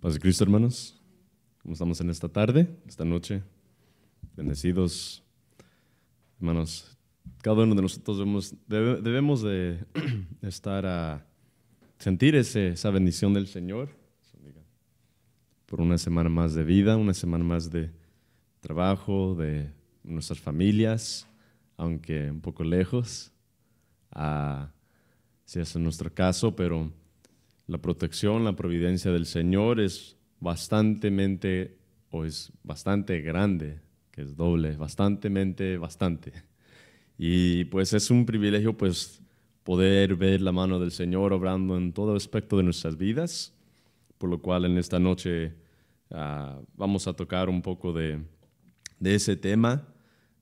Paz de Cristo, hermanos. ¿Cómo estamos en esta tarde, esta noche? Bendecidos, hermanos. Cada uno de nosotros debemos de estar a sentir esa bendición del Señor por una semana más de vida, una semana más de trabajo, de nuestras familias, aunque un poco lejos, si es nuestro caso, pero la protección, la providencia del Señor es bastante grande, que es doble, bastante. Y pues es un privilegio pues poder ver la mano del Señor obrando en todo aspecto de nuestras vidas, por lo cual en esta noche vamos a tocar un poco de ese tema,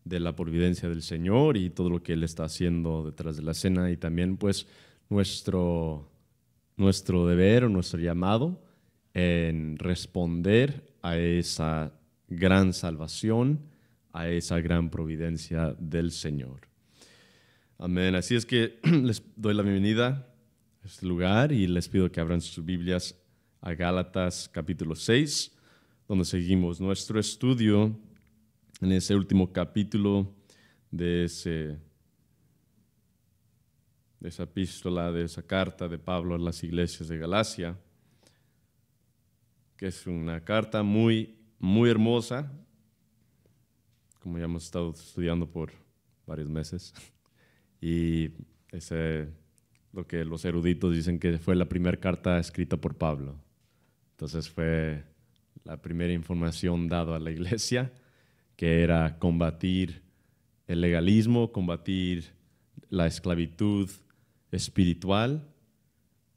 de la providencia del Señor y todo lo que Él está haciendo detrás de la escena, y también pues nuestro deber o nuestro llamado en responder a esa gran salvación, a esa gran providencia del Señor. Amén. Así es que les doy la bienvenida a este lugar y les pido que abran sus Biblias a Gálatas capítulo 6, donde seguimos nuestro estudio en ese último capítulo de esa epístola, de esa carta de Pablo a las iglesias de Galacia, que es una carta muy, muy hermosa, como ya hemos estado estudiando por varios meses, y es lo que los eruditos dicen que fue la primera carta escrita por Pablo. Entonces fue la primera información dada a la iglesia, que era combatir el legalismo, combatir la esclavitud espiritual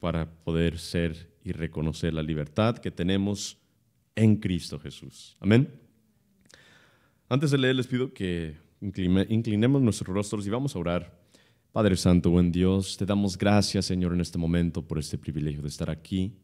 para poder ser y reconocer la libertad que tenemos en Cristo Jesús. Amén. Antes de leer, les pido que inclinemos nuestros rostros y vamos a orar. Padre Santo, buen Dios, te damos gracias, Señor, en este momento por este privilegio de estar aquí,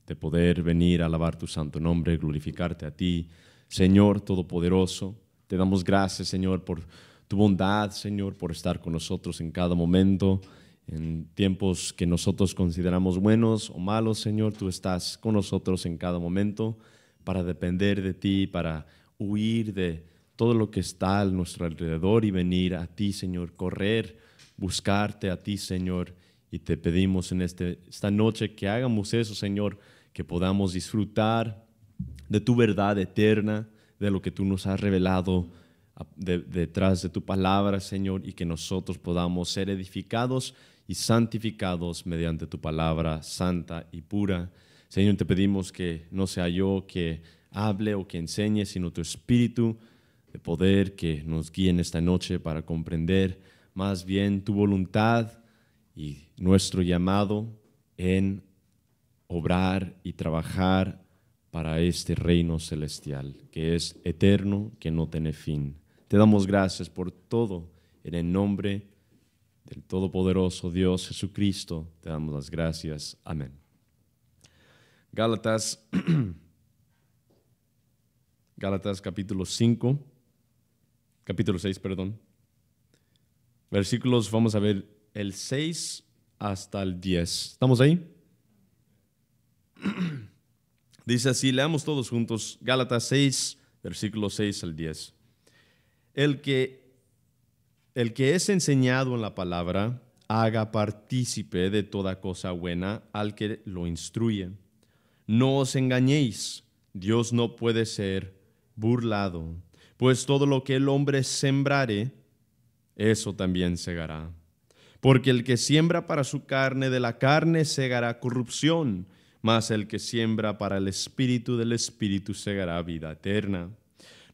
de poder venir a alabar tu santo nombre, glorificarte a ti, Señor Todopoderoso. Te damos gracias, Señor, por tu bondad, Señor, por estar con nosotros en cada momento. En tiempos que nosotros consideramos buenos o malos, Señor, tú estás con nosotros en cada momento para depender de ti, para huir de todo lo que está a nuestro alrededor y venir a ti, Señor, correr, buscarte a ti, Señor. Y te pedimos en esta noche que hagamos eso, Señor, que podamos disfrutar de tu verdad eterna, de lo que tú nos has revelado detrás de tu palabra, Señor, y que nosotros podamos ser edificados y santificados mediante tu palabra santa y pura. Señor, te pedimos que no sea yo que hable o que enseñe, sino tu Espíritu de poder que nos guíe en esta noche para comprender más bien tu voluntad y nuestro llamado en obrar y trabajar para este reino celestial, que es eterno, que no tiene fin. Te damos gracias por todo, en el nombre del Todopoderoso Dios Jesucristo, te damos las gracias. Amén. Gálatas capítulo 6, versículos, vamos a ver el 6 hasta el 10. ¿Estamos ahí? Dice así, leamos todos juntos, Gálatas 6, versículos 6 al 10. El que es enseñado en la palabra, haga partícipe de toda cosa buena al que lo instruye. No os engañéis, Dios no puede ser burlado, pues todo lo que el hombre sembrare, eso también segará. Porque el que siembra para su carne, de la carne segará corrupción, mas el que siembra para el Espíritu, del Espíritu segará vida eterna.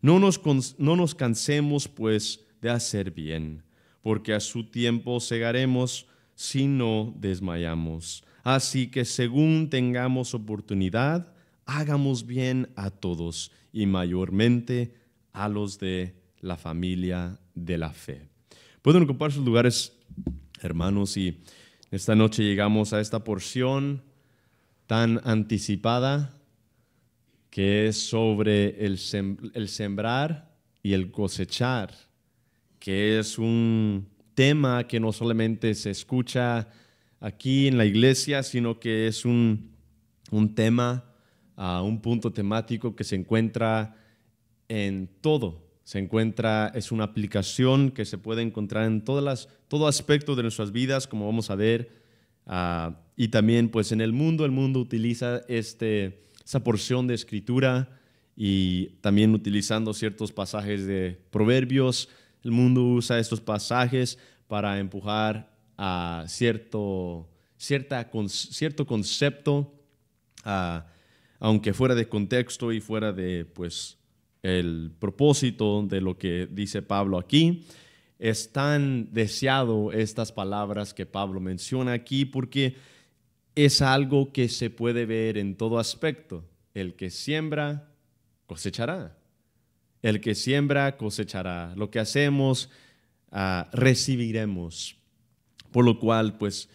No nos cansemos, pues, de hacer bien, porque a su tiempo segaremos si no desmayamos. Así que según tengamos oportunidad, hagamos bien a todos y mayormente a los de la familia de la fe. Pueden ocupar sus lugares, hermanos, y esta noche llegamos a esta porción tan anticipada, que es sobre el sembrar y el cosechar, que es un tema que no solamente se escucha aquí en la iglesia, sino que es un tema un punto temático que se encuentra en todo. Es una aplicación que se puede encontrar en todo aspecto de nuestras vidas, como vamos a ver. Y también pues en el mundo utiliza esa porción de escritura y también utilizando ciertos pasajes de Proverbios. El mundo usa estos pasajes para empujar a cierto concepto, aunque fuera de contexto y fuera de pues el propósito de lo que dice Pablo aquí. Es tan deseado estas palabras que Pablo menciona aquí porque es algo que se puede ver en todo aspecto. El que siembra, cosechará. El que siembra, cosechará. Lo que hacemos, recibiremos. Por lo cual, pues,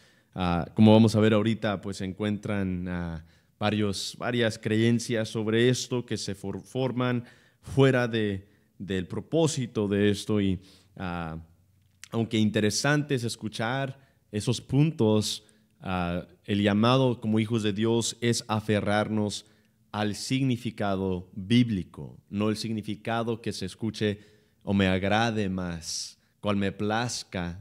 como vamos a ver ahorita, pues se encuentran varias creencias sobre esto que se forman fuera del propósito de esto. Y aunque interesante es escuchar esos puntos, el llamado como hijos de Dios es aferrarnos al significado bíblico, no el significado que se escuche o me agrade más, cual me plazca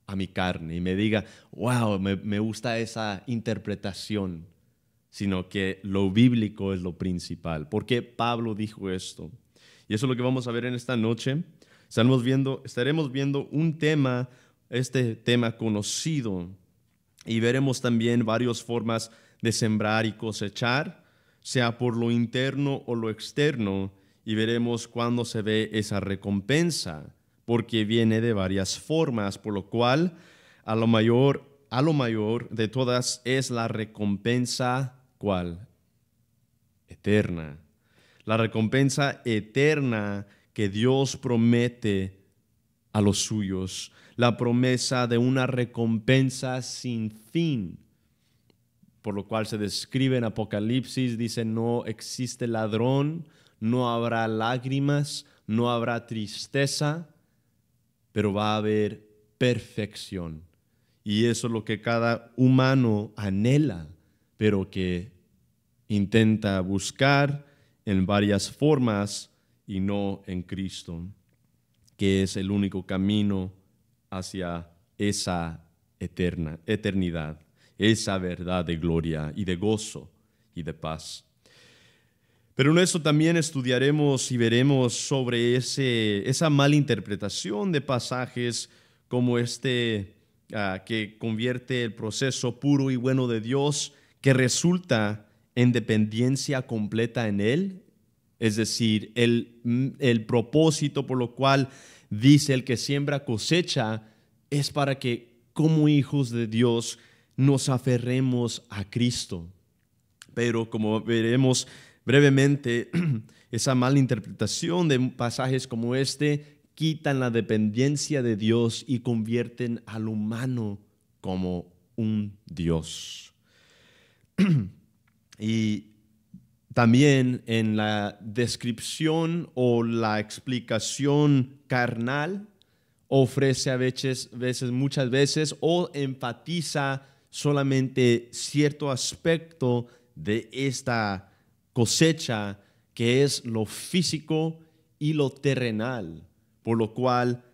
a mi carne y me diga, wow, me gusta esa interpretación, sino que lo bíblico es lo principal. ¿Por qué Pablo dijo esto? Y eso es lo que vamos a ver en esta noche. Estaremos viendo este tema conocido, y veremos también varias formas de sembrar y cosechar, sea por lo interno o lo externo, y veremos cuándo se ve esa recompensa, porque viene de varias formas, por lo cual a lo mayor de todas es la recompensa, ¿cuál? Eterna. La recompensa eterna que Dios promete a los suyos, la promesa de una recompensa sin fin, por lo cual se describe en Apocalipsis, dice, no existe ladrón, no habrá lágrimas, no habrá tristeza, pero va a haber perfección. Y eso es lo que cada humano anhela, pero que intenta buscar en varias formas y no en Cristo, que es el único camino hacia esa eternidad, esa verdad de gloria y de gozo y de paz. Pero en eso también estudiaremos y veremos sobre esa mala interpretación de pasajes como que convierte el proceso puro y bueno de Dios, que resulta en dependencia completa en Él. Es decir, el propósito por lo cual dice el que siembra cosecha es para que como hijos de Dios nos aferremos a Cristo. Pero como veremos brevemente, esa mala interpretación de pasajes como este quitan la dependencia de Dios y convierten al humano como un Dios. Y también en la descripción o la explicación carnal ofrece muchas veces o enfatiza solamente cierto aspecto de esta cosecha, que es lo físico y lo terrenal, por lo cual,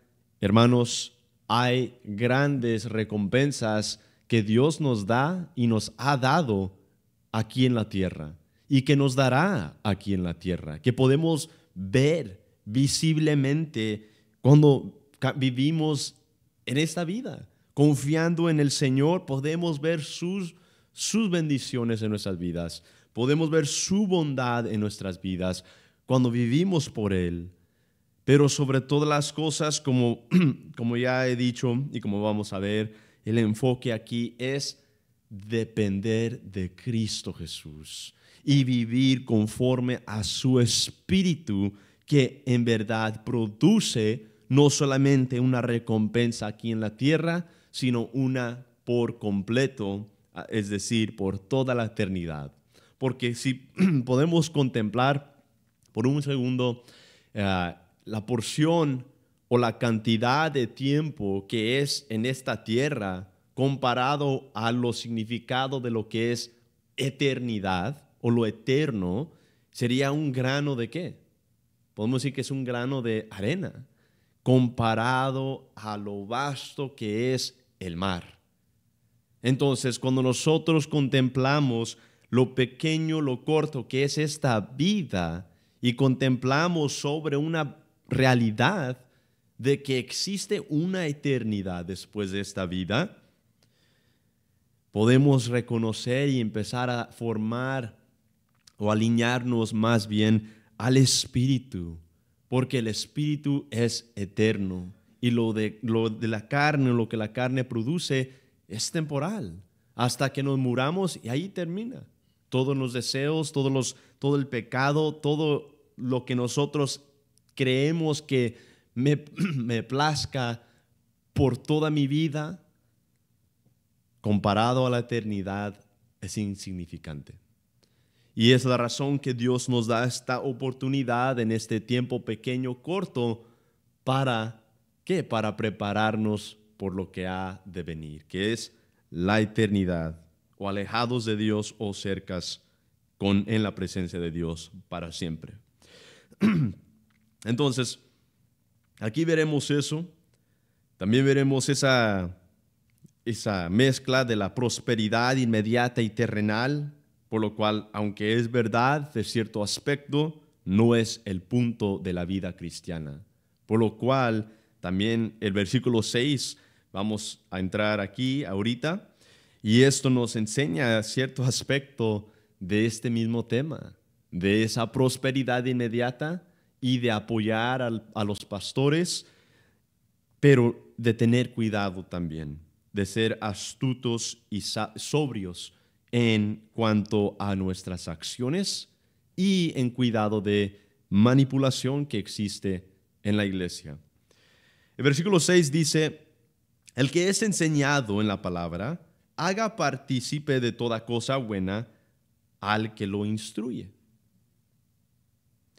hermanos, hay grandes recompensas que Dios nos da y nos ha dado aquí en la tierra y que nos dará aquí en la tierra, que podemos ver visiblemente cuando vivimos en esta vida. Confiando en el Señor, podemos ver sus bendiciones en nuestras vidas. Podemos ver su bondad en nuestras vidas cuando vivimos por Él. Pero sobre todas las cosas, como ya he dicho y como vamos a ver, el enfoque aquí es depender de Cristo Jesús y vivir conforme a su Espíritu, que en verdad produce no solamente una recompensa aquí en la tierra, sino una por completo, es decir, por toda la eternidad. Porque si podemos contemplar por un segundo la porción o la cantidad de tiempo que es en esta tierra comparado a lo significado de lo que es eternidad, o lo eterno sería un grano de ¿qué? Podemos decir que es un grano de arena comparado a lo vasto que es el mar. Entonces, cuando nosotros contemplamos lo pequeño, lo corto que es esta vida y contemplamos sobre una realidad de que existe una eternidad después de esta vida, podemos reconocer y empezar a formar o alinearnos más bien al Espíritu, porque el Espíritu es eterno y lo de la carne, lo que la carne produce, es temporal, hasta que nos muramos y ahí termina. Todos los deseos, todo el pecado, todo lo que nosotros creemos que me plazca por toda mi vida, comparado a la eternidad, es insignificante. Y es la razón que Dios nos da esta oportunidad en este tiempo pequeño, corto, ¿para qué? Para prepararnos por lo que ha de venir, que es la eternidad, o alejados de Dios o cercas en la presencia de Dios para siempre. Entonces, aquí veremos eso. También veremos esa mezcla de la prosperidad inmediata y terrenal, por lo cual, aunque es verdad de cierto aspecto, no es el punto de la vida cristiana. Por lo cual, también el versículo 6, vamos a entrar aquí ahorita, y esto nos enseña cierto aspecto de este mismo tema, de esa prosperidad inmediata y de apoyar a los pastores, pero de tener cuidado también, de ser astutos y sobrios en cuanto a nuestras acciones y en cuidado de manipulación que existe en la iglesia. El versículo 6 dice, el que es enseñado en la palabra, haga partícipe de toda cosa buena al que lo instruye.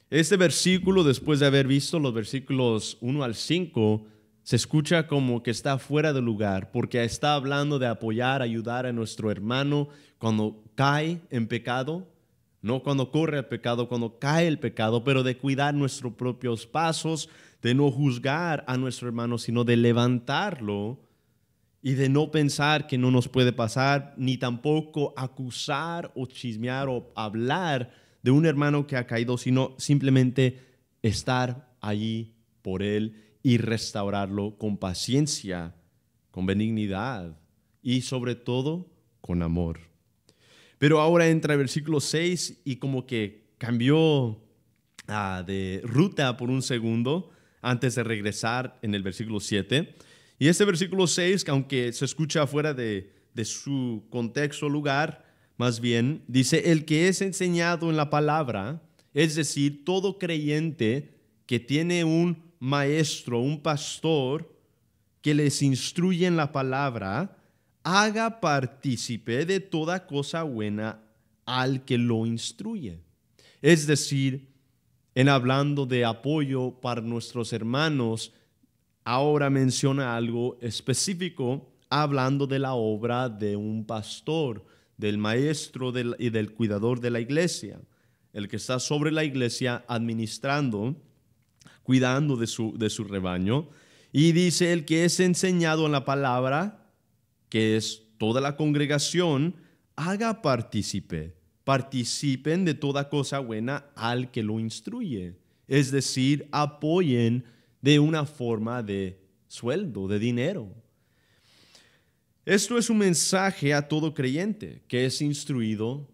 Este versículo, después de haber visto los versículos 1 al 5, se escucha como que está fuera de lugar, porque está hablando de apoyar, ayudar a nuestro hermano cuando cae en pecado, no cuando corre al pecado, cuando cae el pecado, pero de cuidar nuestros propios pasos, de no juzgar a nuestro hermano, sino de levantarlo y de no pensar que no nos puede pasar, ni tampoco acusar o chismear o hablar de un hermano que ha caído, sino simplemente estar allí por él y restaurarlo con paciencia, con benignidad y sobre todo con amor. Pero ahora entra el versículo 6 y como que cambió de ruta por un segundo antes de regresar en el versículo 7. Y este versículo 6, aunque se escucha fuera de su contexto, lugar, más bien, dice, el que es enseñado en la palabra, es decir, todo creyente que tiene un maestro, un pastor, que les instruye en la palabra, haga partícipe de toda cosa buena al que lo instruye. Es decir, en hablando de apoyo para nuestros hermanos, ahora menciona algo específico, hablando de la obra de un pastor, del maestro y del cuidador de la iglesia, el que está sobre la iglesia administrando, cuidando de su rebaño. Y dice, el que es enseñado en la palabra, que es toda la congregación, haga participen de toda cosa buena al que lo instruye. Es decir, apoyen de una forma de sueldo, de dinero. Esto es un mensaje a todo creyente que es instruido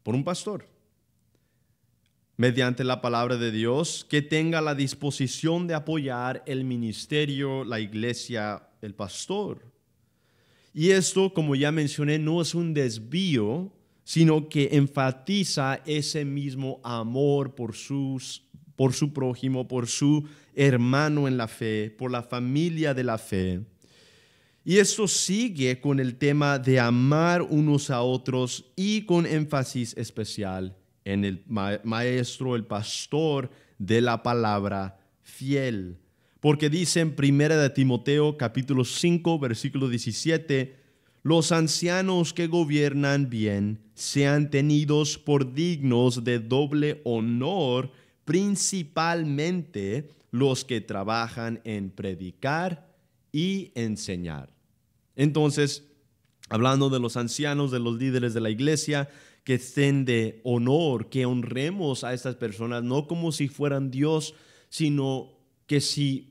por un pastor, mediante la palabra de Dios, que tenga la disposición de apoyar el ministerio, la iglesia, el pastor. Y esto, como ya mencioné, no es un desvío, sino que enfatiza ese mismo amor por su prójimo, por su hermano en la fe, por la familia de la fe. Y esto sigue con el tema de amar unos a otros y con énfasis especial en el maestro, el pastor de la palabra fiel. Porque dice en 1 Timoteo capítulo 5, versículo 17, los ancianos que gobiernan bien sean tenidos por dignos de doble honor, principalmente los que trabajan en predicar y enseñar. Entonces, hablando de los ancianos, de los líderes de la iglesia, que estén de honor, que honremos a estas personas, no como si fueran Dios, sino que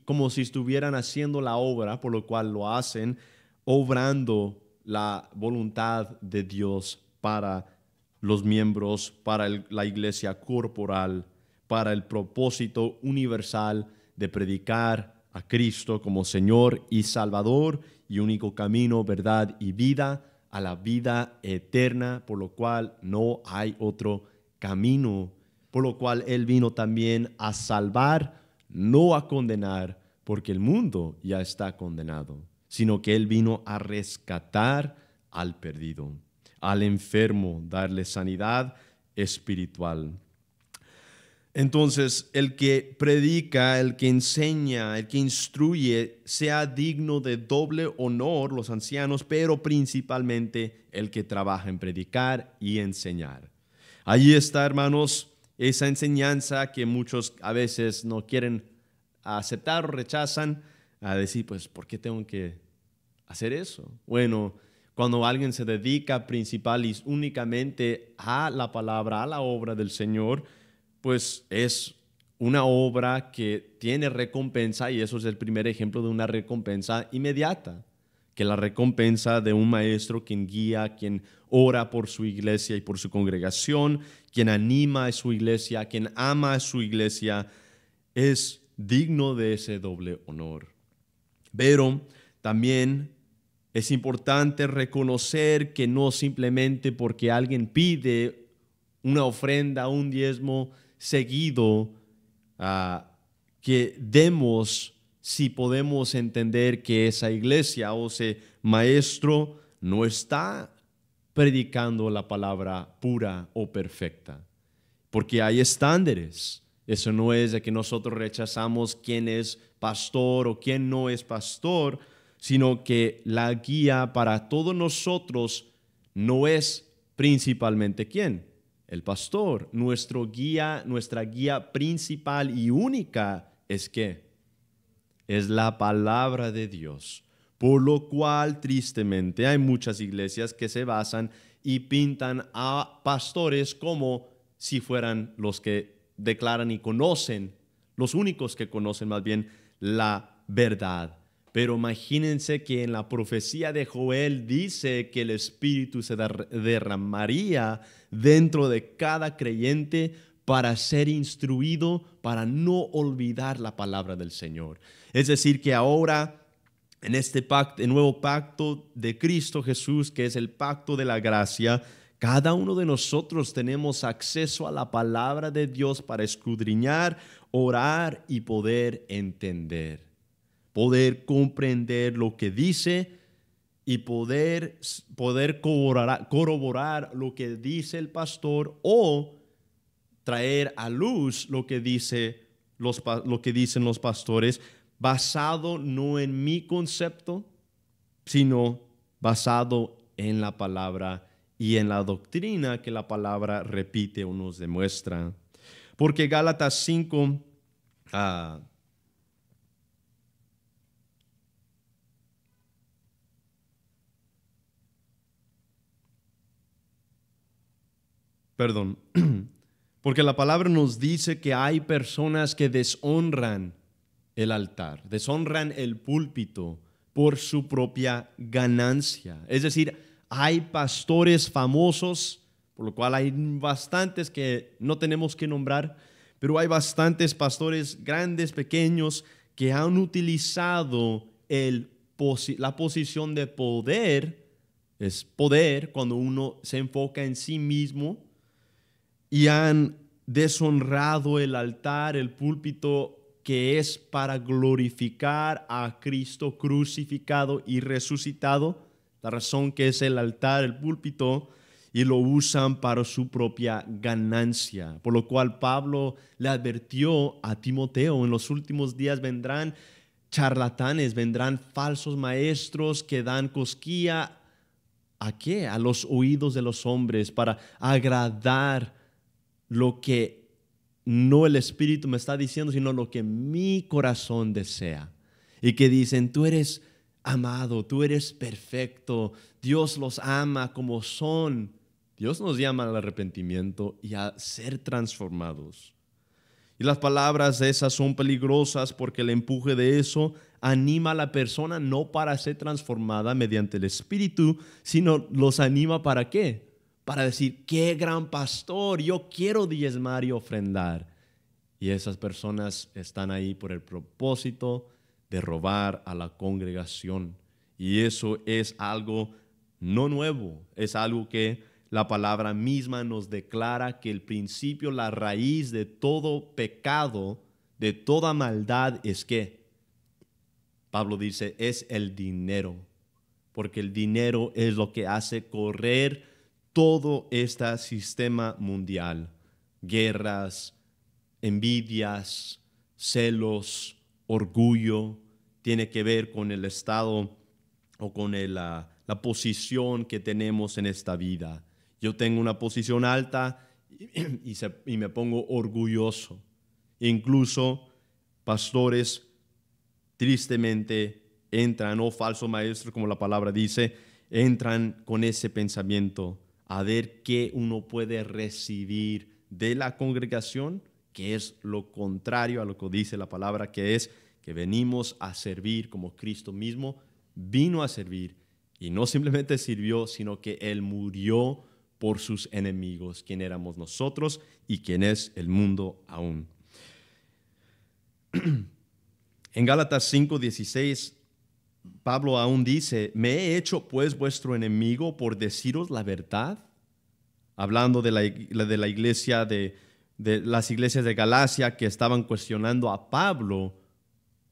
como si estuvieran haciendo la obra, por lo cual lo hacen, obrando la voluntad de Dios para los miembros, para la iglesia corporal, para el propósito universal de predicar a Cristo como Señor y Salvador y único camino, verdad y vida, a la vida eterna, por lo cual no hay otro camino, por lo cual Él vino también a salvar, no a condenar, porque el mundo ya está condenado, sino que Él vino a rescatar al perdido, al enfermo, darle sanidad espiritual. Entonces, el que predica, el que enseña, el que instruye, sea digno de doble honor, los ancianos, pero principalmente el que trabaja en predicar y enseñar. Allí está, hermanos, esa enseñanza que muchos a veces no quieren aceptar o rechazan, a decir, pues, ¿por qué tengo que hacer eso? Bueno, cuando alguien se dedica principal y únicamente a la palabra, a la obra del Señor, pues es una obra que tiene recompensa, y eso es el primer ejemplo de una recompensa inmediata, que la recompensa de un maestro quien guía, quien ora por su iglesia y por su congregación, quien anima a su iglesia, quien ama a su iglesia, es digno de ese doble honor. Pero también es importante reconocer que no simplemente porque alguien pide una ofrenda, un diezmo seguido, que demos, si podemos entender que esa iglesia o ese maestro no está predicando la palabra pura o perfecta, porque hay estándares. Eso no es de que nosotros rechazamos quién es pastor o quién no es pastor, sino que la guía para todos nosotros no es principalmente quién. El pastor, nuestra guía principal y única es ¿qué? Es la palabra de Dios. Por lo cual, tristemente, hay muchas iglesias que se basan y pintan a pastores como si fueran los que declaran y conocen, los únicos que conocen más bien la verdad. Pero imagínense que en la profecía de Joel dice que el Espíritu se derramaría dentro de cada creyente para ser instruido, para no olvidar la palabra del Señor. Es decir, que ahora en este pacto, el nuevo pacto de Cristo Jesús, que es el pacto de la gracia, cada uno de nosotros tenemos acceso a la palabra de Dios para escudriñar, orar y poder entender. Poder comprender lo que dice y poder corroborar lo que dice el pastor o traer a luz lo que dicen los pastores, basado no en mi concepto, sino basado en la palabra y en la doctrina que la palabra repite o nos demuestra. Porque Gálatas 5, porque la palabra nos dice que hay personas que deshonran el altar, deshonran el púlpito por su propia ganancia. Es decir, hay pastores famosos, por lo cual hay bastantes que no tenemos que nombrar, pero hay bastantes pastores grandes, pequeños, que han utilizado la posición de poder. Es poder cuando uno se enfoca en sí mismo, y han deshonrado el altar, el púlpito, que es para glorificar a Cristo crucificado y resucitado, la razón que es el altar, el púlpito, y lo usan para su propia ganancia. Por lo cual Pablo le advirtió a Timoteo, en los últimos días vendrán charlatanes, vendrán falsos maestros que dan cosquilla ¿A qué? A los oídos de los hombres, para agradar lo que no el Espíritu me está diciendo, sino lo que mi corazón desea. Y que dicen, tú eres amado, tú eres perfecto, Dios los ama como son. Dios nos llama al arrepentimiento y a ser transformados. Y las palabras esas son peligrosas porque el empuje de eso anima a la persona no para ser transformada mediante el Espíritu, sino los anima ¿para qué? Para decir, qué gran pastor, yo quiero diezmar y ofrendar. Y esas personas están ahí por el propósito de robar a la congregación. Y eso es algo no nuevo, es algo que la palabra misma nos declara que el principio, la raíz de todo pecado, de toda maldad es que, Pablo dice, es el dinero, porque el dinero es lo que hace correr todo este sistema mundial. Guerras, envidias, celos, orgullo, tiene que ver con el estado o con la posición que tenemos en esta vida. Yo tengo una posición alta y me pongo orgulloso. Incluso pastores tristemente entran, o falsos maestros, como la palabra dice, entran con ese pensamiento a ver qué uno puede recibir de la congregación, que es lo contrario a lo que dice la palabra, que es que venimos a servir como Cristo mismo vino a servir, y no simplemente sirvió, sino que Él murió por sus enemigos, quien éramos nosotros y quien es el mundo aún. En Gálatas 5:16, Pablo aún dice, ¿me he hecho pues vuestro enemigo por deciros la verdad? Hablando de la iglesia, de las iglesias de Galacia que estaban cuestionando a Pablo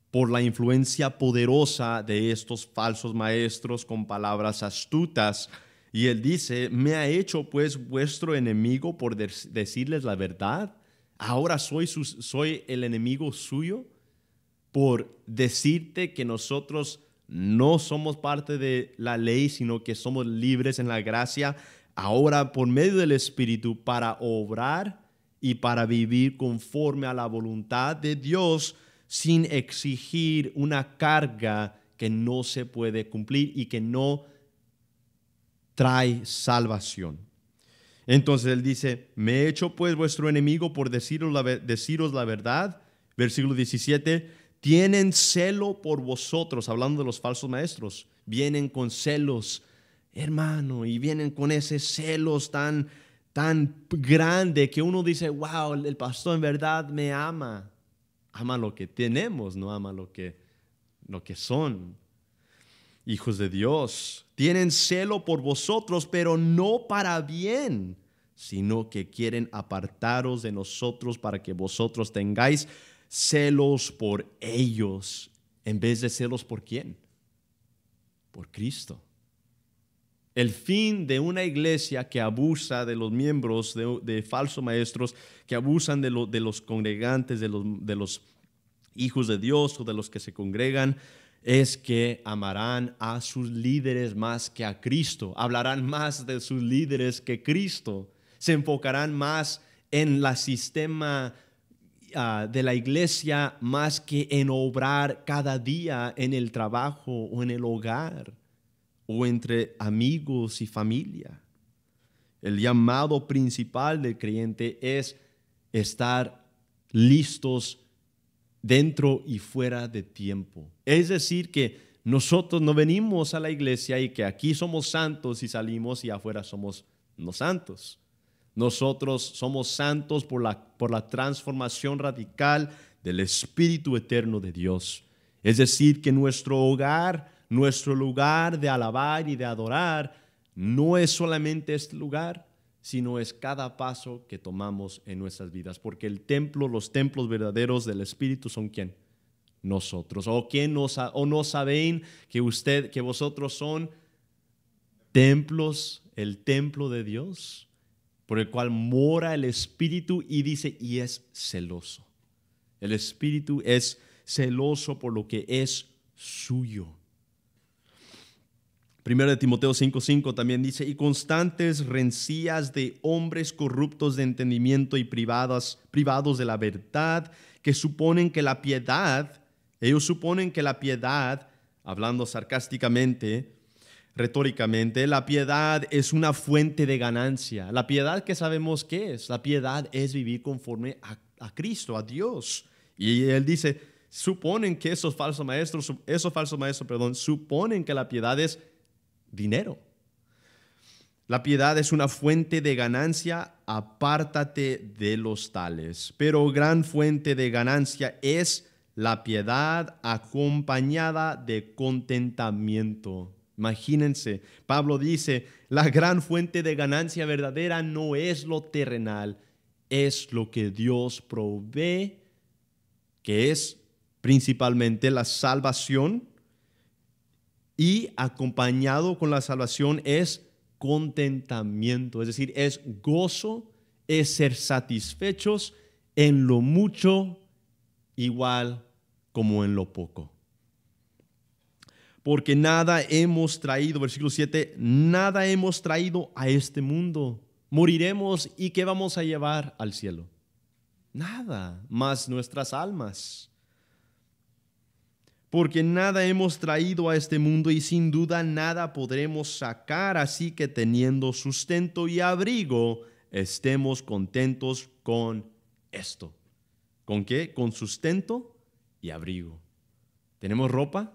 por la influencia poderosa de estos falsos maestros con palabras astutas. Y él dice, ¿me ha hecho pues vuestro enemigo por decirles la verdad? ¿Ahora soy el enemigo suyo por decirte que nosotros no somos parte de la ley, sino que somos libres en la gracia, ahora por medio del Espíritu, para obrar y para vivir conforme a la voluntad de Dios, sin exigir una carga que no se puede cumplir y que no trae salvación? Entonces él dice, me he hecho pues vuestro enemigo por deciros la verdad. Versículo 17, tienen celo por vosotros, hablando de los falsos maestros, vienen con celos, hermano, y vienen con ese celos tan grande que uno dice, wow, el pastor en verdad me ama. Ama lo que tenemos, no ama lo que son. Hijos de Dios, tienen celo por vosotros, pero no para bien, sino que quieren apartaros de nosotros para que vosotros tengáis celos por ellos, en vez de celos por ¿quién? Por Cristo. El fin de una iglesia que abusa de los miembros, de falsos maestros, que abusan de los congregantes, de los hijos de Dios o de los que se congregan, es que amarán a sus líderes más que a Cristo. Hablarán más de sus líderes que Cristo. Se enfocarán más en el sistema de la iglesia más que en obrar cada día en el trabajo o en el hogar o entre amigos y familia. El llamado principal del creyente es estar listos dentro y fuera de tiempo. Es decir, que nosotros no venimos a la iglesia y que aquí somos santos y salimos y afuera somos no santos. Nosotros somos santos por la transformación radical del Espíritu eterno de Dios. Es decir, que nuestro hogar, nuestro lugar de alabar y de adorar, no es solamente este lugar, sino es cada paso que tomamos en nuestras vidas. Porque los templos verdaderos del Espíritu son ¿quién? Nosotros. ¿O no saben que vosotros son templos, el templo de Dios, por el cual mora el Espíritu? Y dice, y es celoso. El Espíritu es celoso por lo que es suyo. Primero de Timoteo 5:5 también dice, y constantes rencillas de hombres corruptos de entendimiento y privados de la verdad, que suponen que la piedad, ellos suponen que la piedad, hablando sarcásticamente, retóricamente, la piedad es una fuente de ganancia. La piedad, ¿qué sabemos qué es? La piedad es vivir conforme a Cristo, a Dios. Y él dice, suponen que esos falsos maestros, suponen que la piedad es dinero. La piedad es una fuente de ganancia, apártate de los tales. Pero gran fuente de ganancia es la piedad acompañada de contentamiento. Imagínense, Pablo dice, la gran fuente de ganancia verdadera no es lo terrenal, es lo que Dios provee, que es principalmente la salvación, y acompañado con la salvación es contentamiento, es decir, es gozo, es ser satisfechos en lo mucho, igual como en lo poco. Porque nada hemos traído, versículo 7, nada hemos traído a este mundo. Moriremos y ¿qué vamos a llevar al cielo? Nada, más nuestras almas. Porque nada hemos traído a este mundo y sin duda nada podremos sacar, así que teniendo sustento y abrigo, estemos contentos con esto. ¿Con qué? Con sustento y abrigo. ¿Tenemos ropa?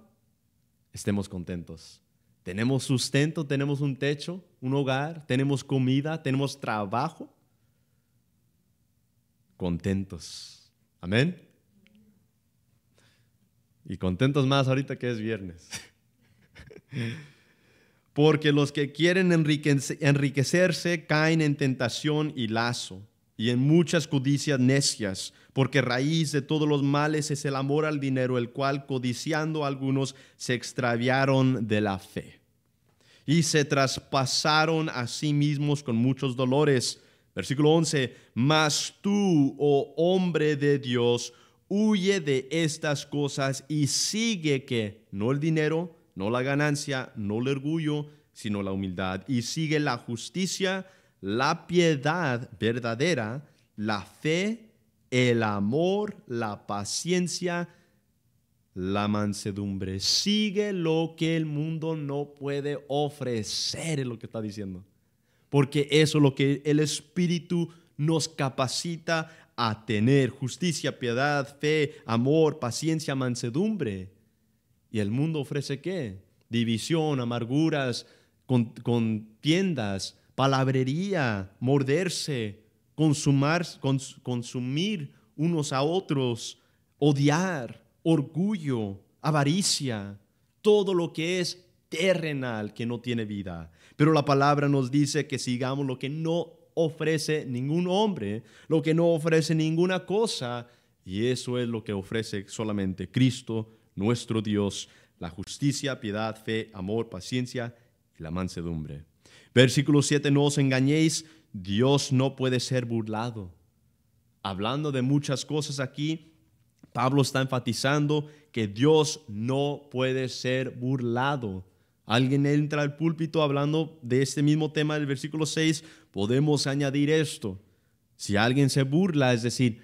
Estemos contentos. Tenemos sustento, tenemos un techo, un hogar, tenemos comida, tenemos trabajo. Contentos. Amén. Y contentos más ahorita que es viernes. Porque los que quieren enriquecerse caen en tentación y lazo, y en muchas codicias necias, porque raíz de todos los males es el amor al dinero, el cual codiciando algunos se extraviaron de la fe y se traspasaron a sí mismos con muchos dolores. Versículo 11, mas tú, oh hombre de Dios, huye de estas cosas y sigue que no el dinero, no la ganancia, no el orgullo, sino la humildad. Y sigue la justicia, la piedad verdadera, la fe, el amor, la paciencia, la mansedumbre. Sigue lo que el mundo no puede ofrecer, es lo que está diciendo. Porque eso es lo que el Espíritu nos capacita a tener: justicia, piedad, fe, amor, paciencia, mansedumbre. ¿Y el mundo ofrece qué? División, amarguras, contiendas, palabrería, morderse, consumir unos a otros, odiar, orgullo, avaricia, todo lo que es terrenal, que no tiene vida. Pero la palabra nos dice que sigamos lo que no ofrece ningún hombre, lo que no ofrece ninguna cosa, y eso es lo que ofrece solamente Cristo, nuestro Dios: la justicia, piedad, fe, amor, paciencia y la mansedumbre. Versículo 7, no os engañéis, Dios no puede ser burlado. Hablando de muchas cosas aquí, Pablo está enfatizando que Dios no puede ser burlado. Alguien entra al púlpito hablando de este mismo tema del versículo 6, podemos añadir esto: si alguien se burla, es decir,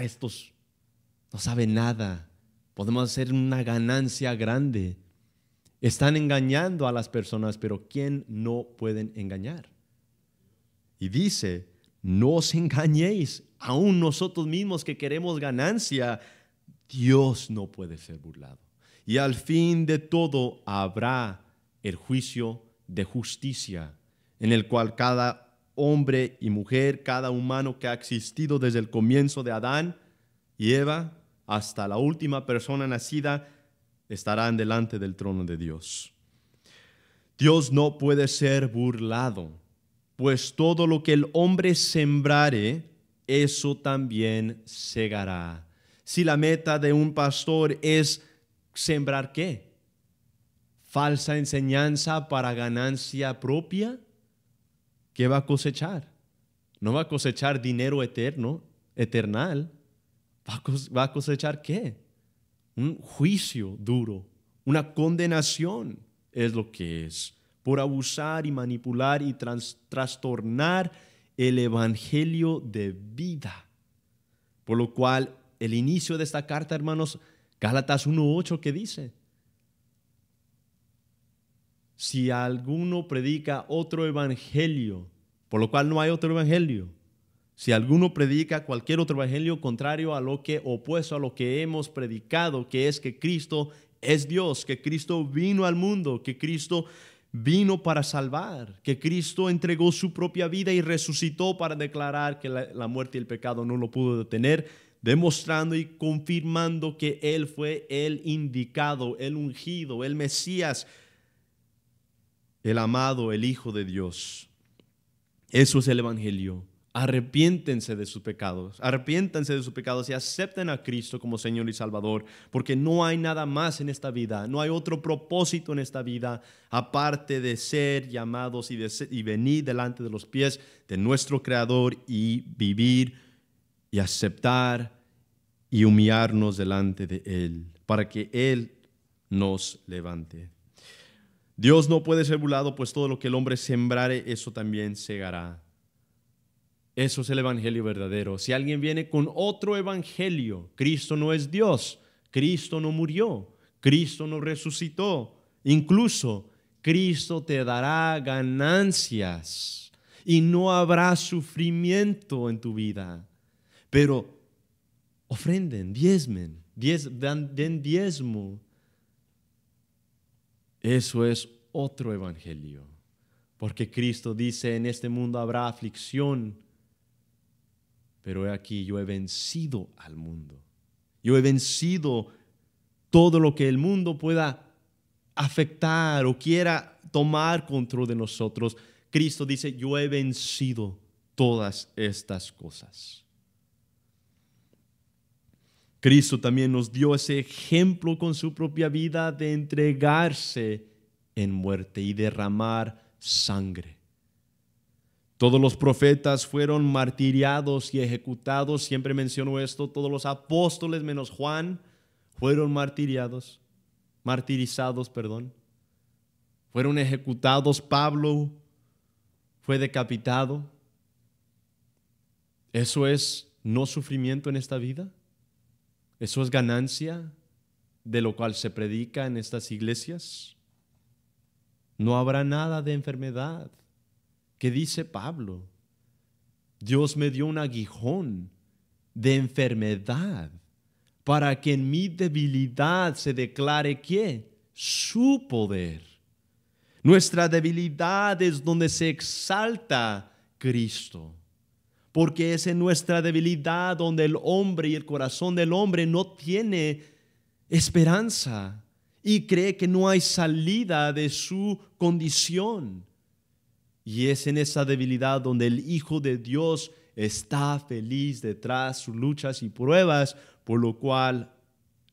estos no saben nada, podemos hacer una ganancia grande. Están engañando a las personas, pero ¿quién no pueden engañar? Y dice, no os engañéis, aún nosotros mismos que queremos ganancia, Dios no puede ser burlado. Y al fin de todo habrá el juicio de justicia, en el cual cada hombre y mujer, cada humano que ha existido desde el comienzo de Adán y Eva hasta la última persona nacida, estarán delante del trono de Dios. Dios no puede ser burlado, pues todo lo que el hombre sembrare, eso también segará. Si la meta de un pastor es ¿sembrar qué? ¿Falsa enseñanza para ganancia propia? ¿Qué va a cosechar? No va a cosechar dinero eternal. ¿Va a cosechar qué? Un juicio duro, una condenación es lo que es, por abusar y manipular y trastornar el evangelio de vida. Por lo cual, el inicio de esta carta, hermanos, Gálatas 1:8, ¿qué dice? Si alguno predica otro evangelio, por lo cual no hay otro evangelio. Si alguno predica cualquier otro evangelio contrario a lo que, opuesto a lo que hemos predicado, que es que Cristo es Dios, que Cristo vino al mundo, que Cristo vino para salvar, que Cristo entregó su propia vida y resucitó para declarar que la muerte y el pecado no lo pudo detener, demostrando y confirmando que Él fue el indicado, el ungido, el Mesías, el amado, el Hijo de Dios. Eso es el evangelio. Arrepiéntense de sus pecados, y acepten a Cristo como Señor y Salvador, porque no hay nada más en esta vida, no hay otro propósito en esta vida aparte de ser llamados y venir delante de los pies de nuestro Creador y vivir y aceptar y humillarnos delante de Él, para que Él nos levante. Dios no puede ser burlado, pues todo lo que el hombre sembrare, eso también segará. Eso es el evangelio verdadero. Si alguien viene con otro evangelio, Cristo no es Dios, Cristo no murió, Cristo no resucitó. Incluso Cristo te dará ganancias y no habrá sufrimiento en tu vida. Pero ofrenden, diezmen, den diezmo. Eso es otro evangelio. Porque Cristo dice, en este mundo habrá aflicción, pero he aquí, yo he vencido al mundo. Yo he vencido todo lo que el mundo pueda afectar o quiera tomar control de nosotros. Cristo dice, yo he vencido todas estas cosas. Cristo también nos dio ese ejemplo con su propia vida de entregarse en muerte y derramar sangre. Todos los profetas fueron martiriados y ejecutados. Siempre menciono esto. Todos los apóstoles menos Juan fueron martirizados. Fueron ejecutados. Pablo fue decapitado. ¿Eso es no sufrimiento en esta vida? ¿Eso es ganancia de lo cual se predica en estas iglesias? No habrá nada de enfermedad. ¿Qué dice Pablo? Dios me dio un aguijón de enfermedad para que en mi debilidad se declare ¿qué? Su poder. Nuestra debilidad es donde se exalta Cristo, porque es en nuestra debilidad donde el hombre y el corazón del hombre no tiene esperanza y cree que no hay salida de su condición. Y es en esa debilidad donde el Hijo de Dios está feliz detrás de sus luchas y pruebas, por lo cual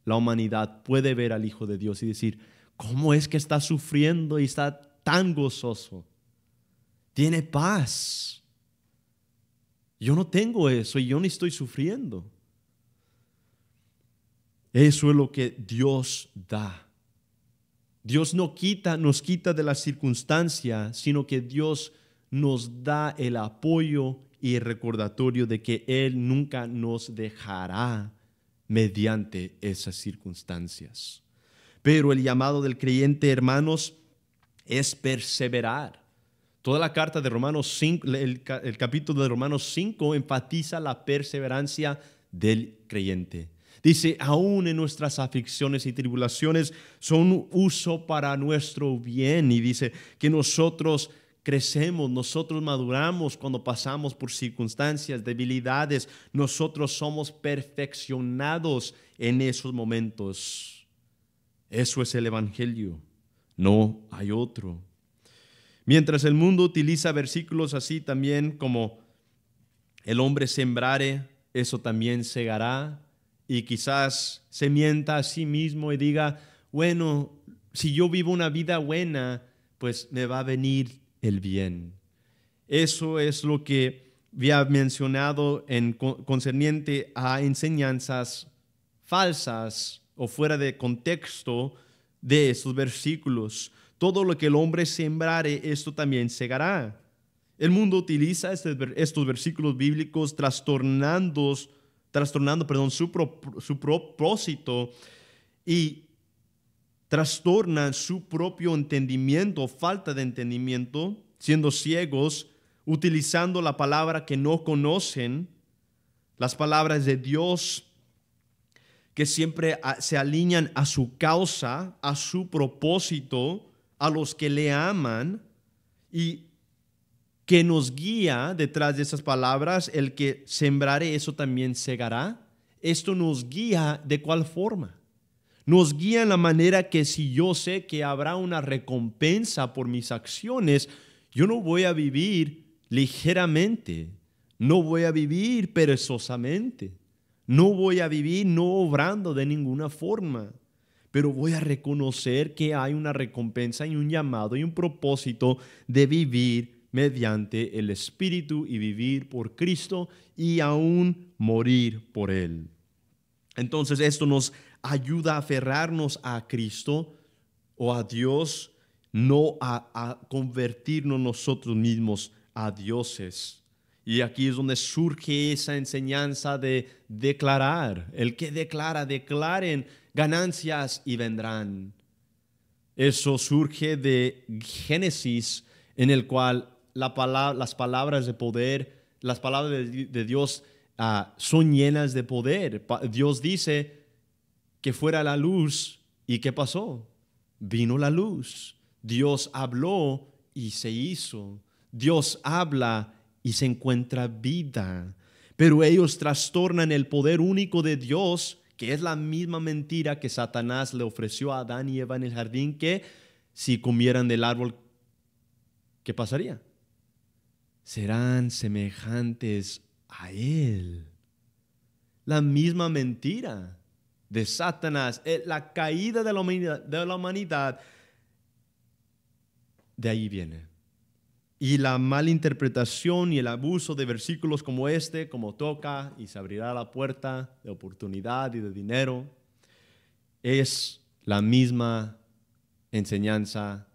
la humanidad puede ver al Hijo de Dios y decir, ¿cómo es que está sufriendo y está tan gozoso? Tiene paz. Yo no tengo eso y yo no estoy sufriendo. Eso es lo que Dios da. Dios no nos quita de la circunstancia, sino que Dios nos da el apoyo y el recordatorio de que Él nunca nos dejará mediante esas circunstancias. Pero el llamado del creyente, hermanos, es perseverar. Toda la carta de Romanos 5, el capítulo de Romanos 5 enfatiza la perseverancia del creyente. Dice, aún en nuestras aflicciones y tribulaciones son un uso para nuestro bien. Y dice que nosotros crecemos, nosotros maduramos cuando pasamos por circunstancias, debilidades. Nosotros somos perfeccionados en esos momentos. Eso es el evangelio. No hay otro. Mientras el mundo utiliza versículos así también como el hombre sembrare, eso también segará. Y quizás se mienta a sí mismo y diga, bueno, si yo vivo una vida buena, pues me va a venir el bien. Eso es lo que había mencionado concerniente a enseñanzas falsas o fuera de contexto de estos versículos. Todo lo que el hombre sembrare, esto también segará. El mundo utiliza estos versículos bíblicos trastornando, su propósito y trastornan su propio entendimiento, falta de entendimiento, siendo ciegos, utilizando la palabra que no conocen, las palabras de Dios que siempre se alinean a su causa, a su propósito, a los que le aman, y que nos guía detrás de esas palabras, el que sembrare, eso también segará. Esto nos guía ¿de cuál forma? Nos guía en la manera que si yo sé que habrá una recompensa por mis acciones, yo no voy a vivir ligeramente, no voy a vivir perezosamente, no voy a vivir no obrando de ninguna forma, pero voy a reconocer que hay una recompensa y un llamado y un propósito de vivir mediante el Espíritu y vivir por Cristo y aún morir por Él. Entonces esto nos ayuda a aferrarnos a Cristo o a Dios, no a convertirnos nosotros mismos a dioses. Y aquí es donde surge esa enseñanza de declarar. El que declara, declaren ganancias y vendrán. Eso surge de Génesis, en el cual las palabras de poder, las palabras de Dios son llenas de poder. Dios dice que fuera la luz, ¿y qué pasó? Vino la luz. Dios habló y se hizo. Dios habla y se encuentra vida. Pero ellos trastornan el poder único de Dios, que es la misma mentira que Satanás le ofreció a Adán y Eva en el jardín, que si comieran del árbol, ¿qué pasaría? Serán semejantes a Él. La misma mentira de Satanás, la caída de la humanidad, de ahí viene. Y la malinterpretación y el abuso de versículos como este, como toca y se abrirá la puerta de oportunidad y de dinero, es la misma enseñanza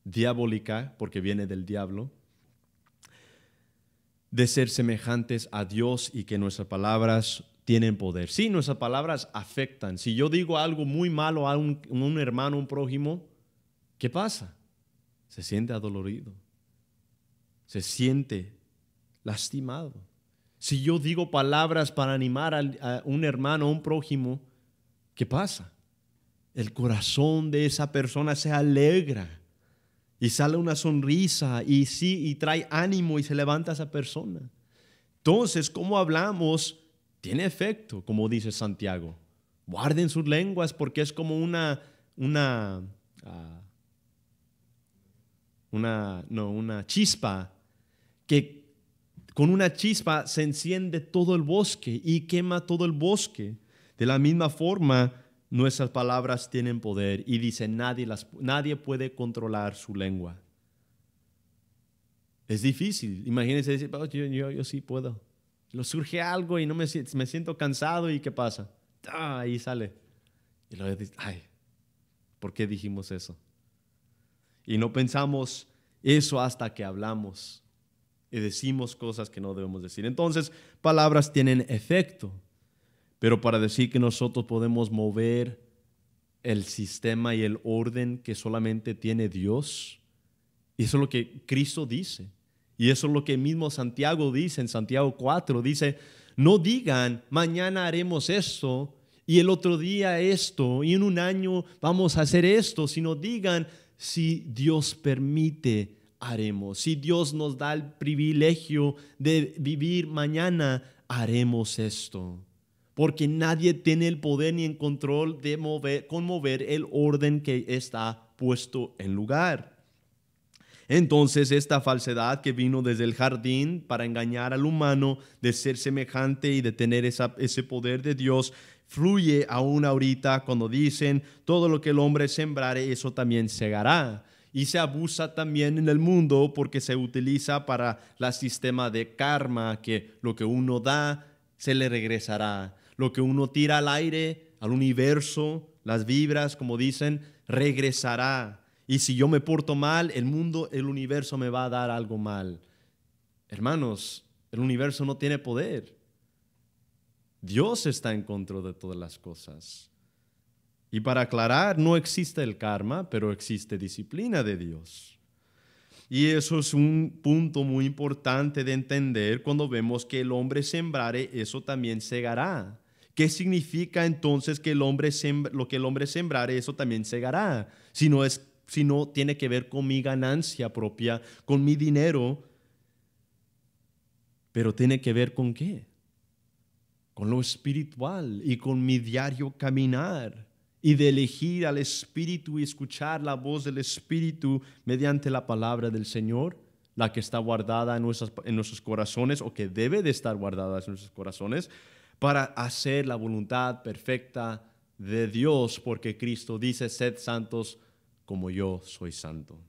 diabólica, porque viene del diablo, de ser semejantes a Dios y que nuestras palabras tienen poder. Sí, nuestras palabras afectan. Si yo digo algo muy malo a un hermano, un prójimo, ¿qué pasa? Se siente adolorido, se siente lastimado. Si yo digo palabras para animar a un hermano, a un prójimo, ¿qué pasa? El corazón de esa persona se alegra y sale una sonrisa y trae ánimo y se levanta esa persona. Entonces, ¿cómo hablamos? Tiene efecto, como dice Santiago. Guarden sus lenguas porque es como una chispa, que con una chispa se enciende todo el bosque y quema todo el bosque. De la misma forma, nuestras palabras tienen poder y dice nadie puede controlar su lengua. Es difícil. Imagínense decir, oh, yo sí puedo. Lo surge algo y me siento cansado y ¿qué pasa? Ahí sale. Y luego dice, ay, ¿por qué dijimos eso? Y no pensamos eso hasta que hablamos y decimos cosas que no debemos decir. Entonces, palabras tienen efecto. Pero para decir que nosotros podemos mover el sistema y el orden que solamente tiene Dios, y eso es lo que Cristo dice. Y eso es lo que mismo Santiago dice en Santiago 4. Dice, no digan, mañana haremos esto, y el otro día esto, y en un año vamos a hacer esto, sino digan, si Dios permite, haremos. Si Dios nos da el privilegio de vivir mañana, haremos esto. Porque nadie tiene el poder ni el control de conmover el orden que está puesto en lugar. Entonces esta falsedad que vino desde el jardín para engañar al humano de ser semejante y de tener ese poder de Dios, fluye aún ahorita cuando dicen todo lo que el hombre sembrare, eso también segará. Y se abusa también en el mundo porque se utiliza para el sistema de karma, que lo que uno da se le regresará. Lo que uno tira al aire, al universo, las vibras, como dicen, regresará. Y si yo me porto mal, el mundo, el universo me va a dar algo mal. Hermanos, el universo no tiene poder. Dios está en control de todas las cosas. Y para aclarar, no existe el karma, pero existe disciplina de Dios. Y eso es un punto muy importante de entender cuando vemos que el hombre sembrare, eso también segará. ¿Qué significa entonces que lo que el hombre sembrare, eso también segará? Si no tiene que ver con mi ganancia propia, con mi dinero, pero tiene que ver con ¿qué? Con lo espiritual y con mi diario caminar y de elegir al Espíritu y escuchar la voz del Espíritu mediante la palabra del Señor, la que está guardada en nuestros corazones o que debe de estar guardada en nuestros corazones para hacer la voluntad perfecta de Dios, porque Cristo dice, sed santos como yo soy santo.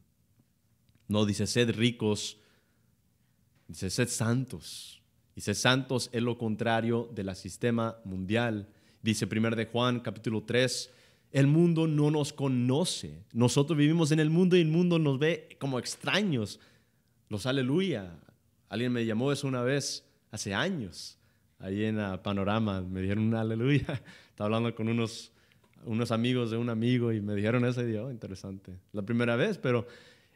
No dice, sed ricos, dice, sed santos. Dice, santos es lo contrario del sistema mundial. Dice 1 de Juan, capítulo 3, el mundo no nos conoce. Nosotros vivimos en el mundo y el mundo nos ve como extraños. Los aleluya. Alguien me llamó eso una vez, hace años, ahí en Panorama. Me dijeron un aleluya. Estaba hablando con unos amigos de un amigo y me dijeron eso y yo, interesante. La primera vez, pero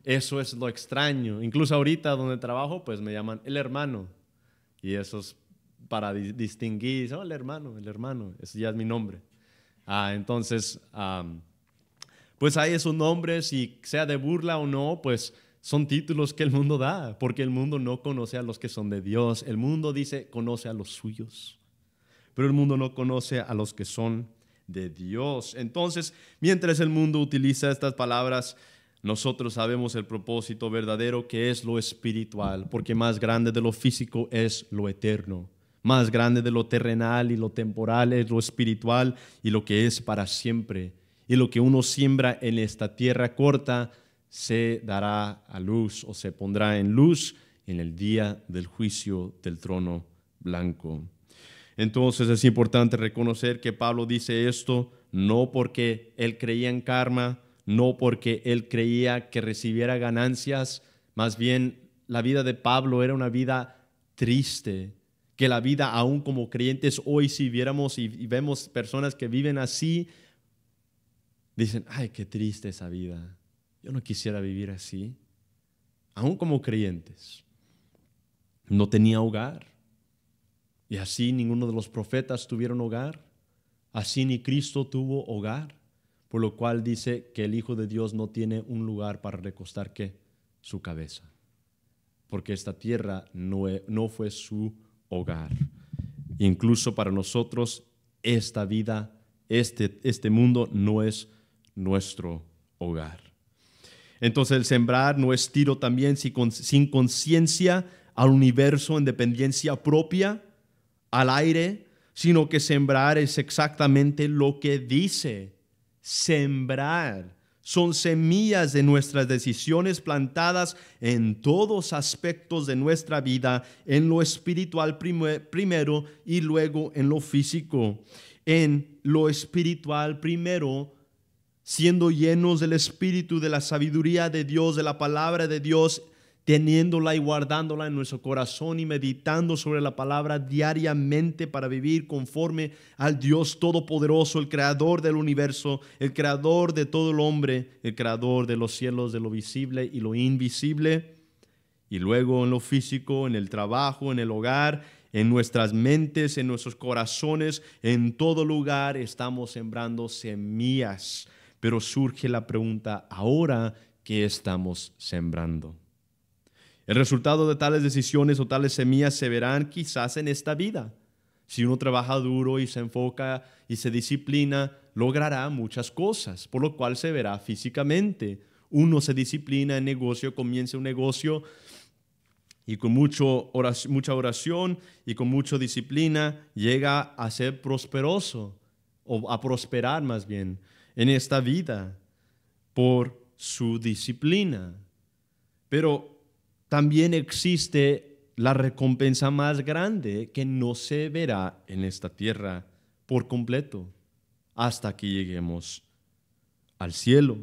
eso es lo extraño. Incluso ahorita donde trabajo, pues me llaman el hermano. Y eso es para distinguir, el hermano, ese ya es mi nombre. Entonces, pues hay esos nombres y sea de burla o no, pues son títulos que el mundo da, porque el mundo no conoce a los que son de Dios. El mundo dice, conoce a los suyos, pero el mundo no conoce a los que son de Dios. Entonces, mientras el mundo utiliza estas palabras, nosotros sabemos el propósito verdadero que es lo espiritual, porque más grande de lo físico es lo eterno. Más grande de lo terrenal y lo temporal es lo espiritual y lo que es para siempre. Y lo que uno siembra en esta tierra corta se dará a luz o se pondrá en luz en el día del juicio del trono blanco. Entonces es importante reconocer que Pablo dice esto no porque él creía en karma, no porque él creía que recibiera ganancias, más bien la vida de Pablo era una vida triste, que la vida aún como creyentes hoy si viéramos y vemos personas que viven así, dicen, ay, qué triste esa vida, yo no quisiera vivir así, aún como creyentes. No tenía hogar y así ninguno de los profetas tuvieron hogar, así ni Cristo tuvo hogar. Por lo cual dice que el Hijo de Dios no tiene un lugar para recostar ¿qué? Su cabeza. Porque esta tierra no fue su hogar. Incluso para nosotros esta vida, este mundo no es nuestro hogar. Entonces el sembrar no es tiro también sin conciencia al universo en dependencia propia, al aire, sino que sembrar es exactamente lo que dice. Sembrar son semillas de nuestras decisiones plantadas en todos aspectos de nuestra vida, en lo espiritual primero y luego en lo físico. En lo espiritual primero, siendo llenos del Espíritu, de la sabiduría de Dios, de la palabra de Dios, teniéndola y guardándola en nuestro corazón y meditando sobre la palabra diariamente para vivir conforme al Dios Todopoderoso, el creador del universo, el creador de todo el hombre, el creador de los cielos, de lo visible y lo invisible. Y luego en lo físico, en el trabajo, en el hogar, en nuestras mentes, en nuestros corazones, en todo lugar estamos sembrando semillas. Pero surge la pregunta, ¿ahora qué estamos sembrando? El resultado de tales decisiones o tales semillas se verán quizás en esta vida. Si uno trabaja duro y se enfoca y se disciplina, logrará muchas cosas, por lo cual se verá físicamente. Uno se disciplina en negocio, comienza un negocio y con mucha oración y con mucha disciplina llega a ser prosperoso o a prosperar más bien en esta vida por su disciplina. Pero también existe la recompensa más grande que no se verá en esta tierra por completo. hasta que lleguemos al cielo.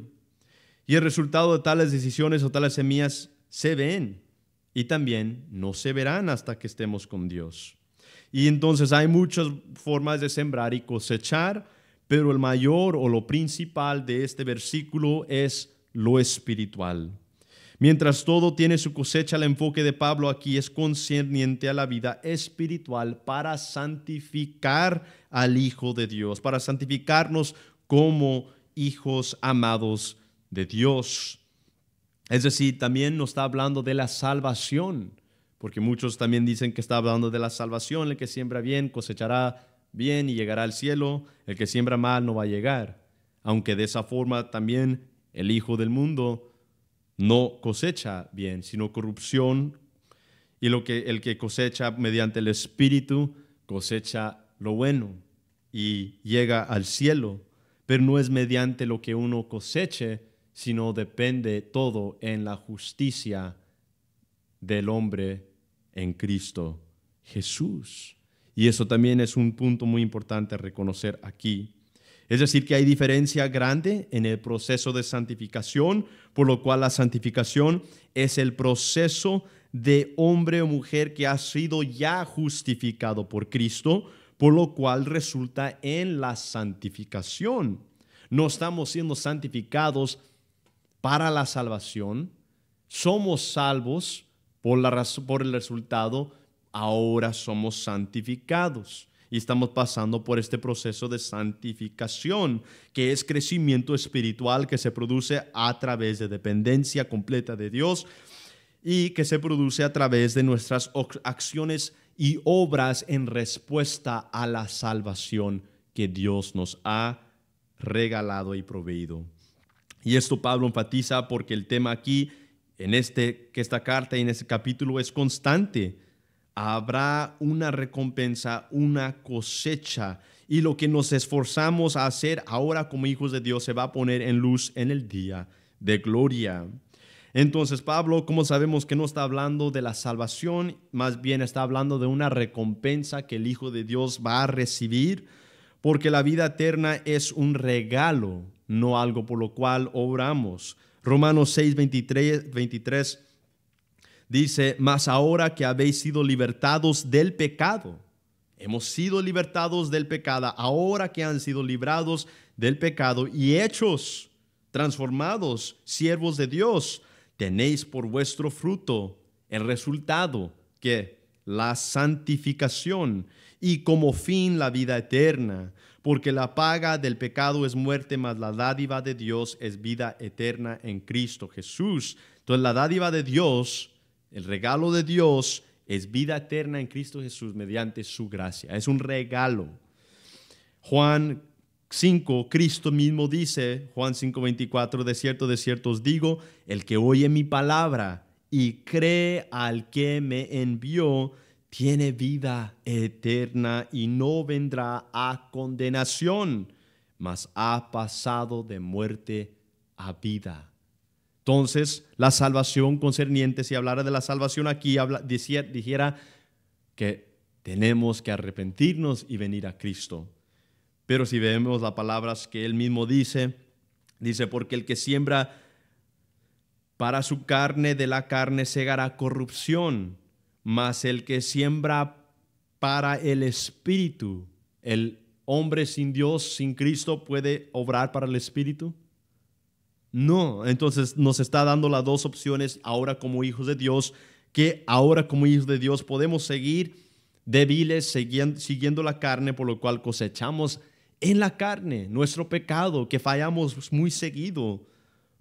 Y el resultado de tales decisiones o tales semillas se ven y también no se verán hasta que estemos con Dios. Y entonces hay muchas formas de sembrar y cosechar, pero el mayor o lo principal de este versículo es lo espiritual. Mientras todo tiene su cosecha, el enfoque de Pablo aquí es concerniente a la vida espiritual para santificar al Hijo de Dios, para santificarnos como hijos amados de Dios. Es decir, también nos está hablando de la salvación, porque muchos también dicen que está hablando de la salvación. El que siembra bien cosechará bien y llegará al cielo. El que siembra mal no va a llegar. Aunque de esa forma también el hijo del mundo no cosecha bien, sino corrupción. Y el que cosecha mediante el Espíritu cosecha lo bueno y llega al cielo. Pero no es mediante lo que uno coseche, sino depende todo en la justicia del hombre en Cristo Jesús. Y eso también es un punto muy importante a reconocer aquí. Es decir, que hay diferencia grande en el proceso de santificación, por lo cual la santificación es el proceso de hombre o mujer que ha sido ya justificado por Cristo, por lo cual resulta en la santificación. No estamos siendo santificados para la salvación, somos salvos por el resultado, ahora somos santificados. Y estamos pasando por este proceso de santificación, que es crecimiento espiritual que se produce a través de dependencia completa de Dios y que se produce a través de nuestras acciones y obras en respuesta a la salvación que Dios nos ha regalado y proveído. Y esto Pablo enfatiza porque el tema aquí, que esta carta y en este capítulo es constante. Habrá una recompensa, una cosecha, y lo que nos esforzamos a hacer ahora como hijos de Dios se va a poner en luz en el día de gloria. Entonces Pablo, como sabemos que no está hablando de la salvación, más bien está hablando de una recompensa que el Hijo de Dios va a recibir, porque la vida eterna es un regalo, no algo por lo cual obramos. Romanos 6:23 dice, mas ahora que habéis sido libertados del pecado, hemos sido libertados del pecado, ahora que han sido librados del pecado y hechos, transformados, siervos de Dios, tenéis por vuestro fruto el resultado, que la santificación, y como fin la vida eterna, porque la paga del pecado es muerte, mas la dádiva de Dios es vida eterna en Cristo Jesús. Entonces la dádiva de Dios, el regalo de Dios, es vida eterna en Cristo Jesús mediante su gracia. Es un regalo. Juan 5, Cristo mismo dice, Juan 5:24, de cierto os digo, el que oye mi palabra y cree al que me envió, tiene vida eterna y no vendrá a condenación, mas ha pasado de muerte a vida. Entonces, la salvación concerniente, si hablara de la salvación aquí, dijera que tenemos que arrepentirnos y venir a Cristo. Pero si vemos las palabras que él mismo dice, porque el que siembra para su carne, de la carne segará corrupción, mas el que siembra para el Espíritu, ¿el hombre sin Dios, sin Cristo, puede obrar para el Espíritu? No, entonces nos está dando las dos opciones ahora como hijos de Dios, que ahora como hijos de Dios podemos seguir débiles, siguiendo la carne, por lo cual cosechamos en la carne nuestro pecado, que fallamos muy seguido,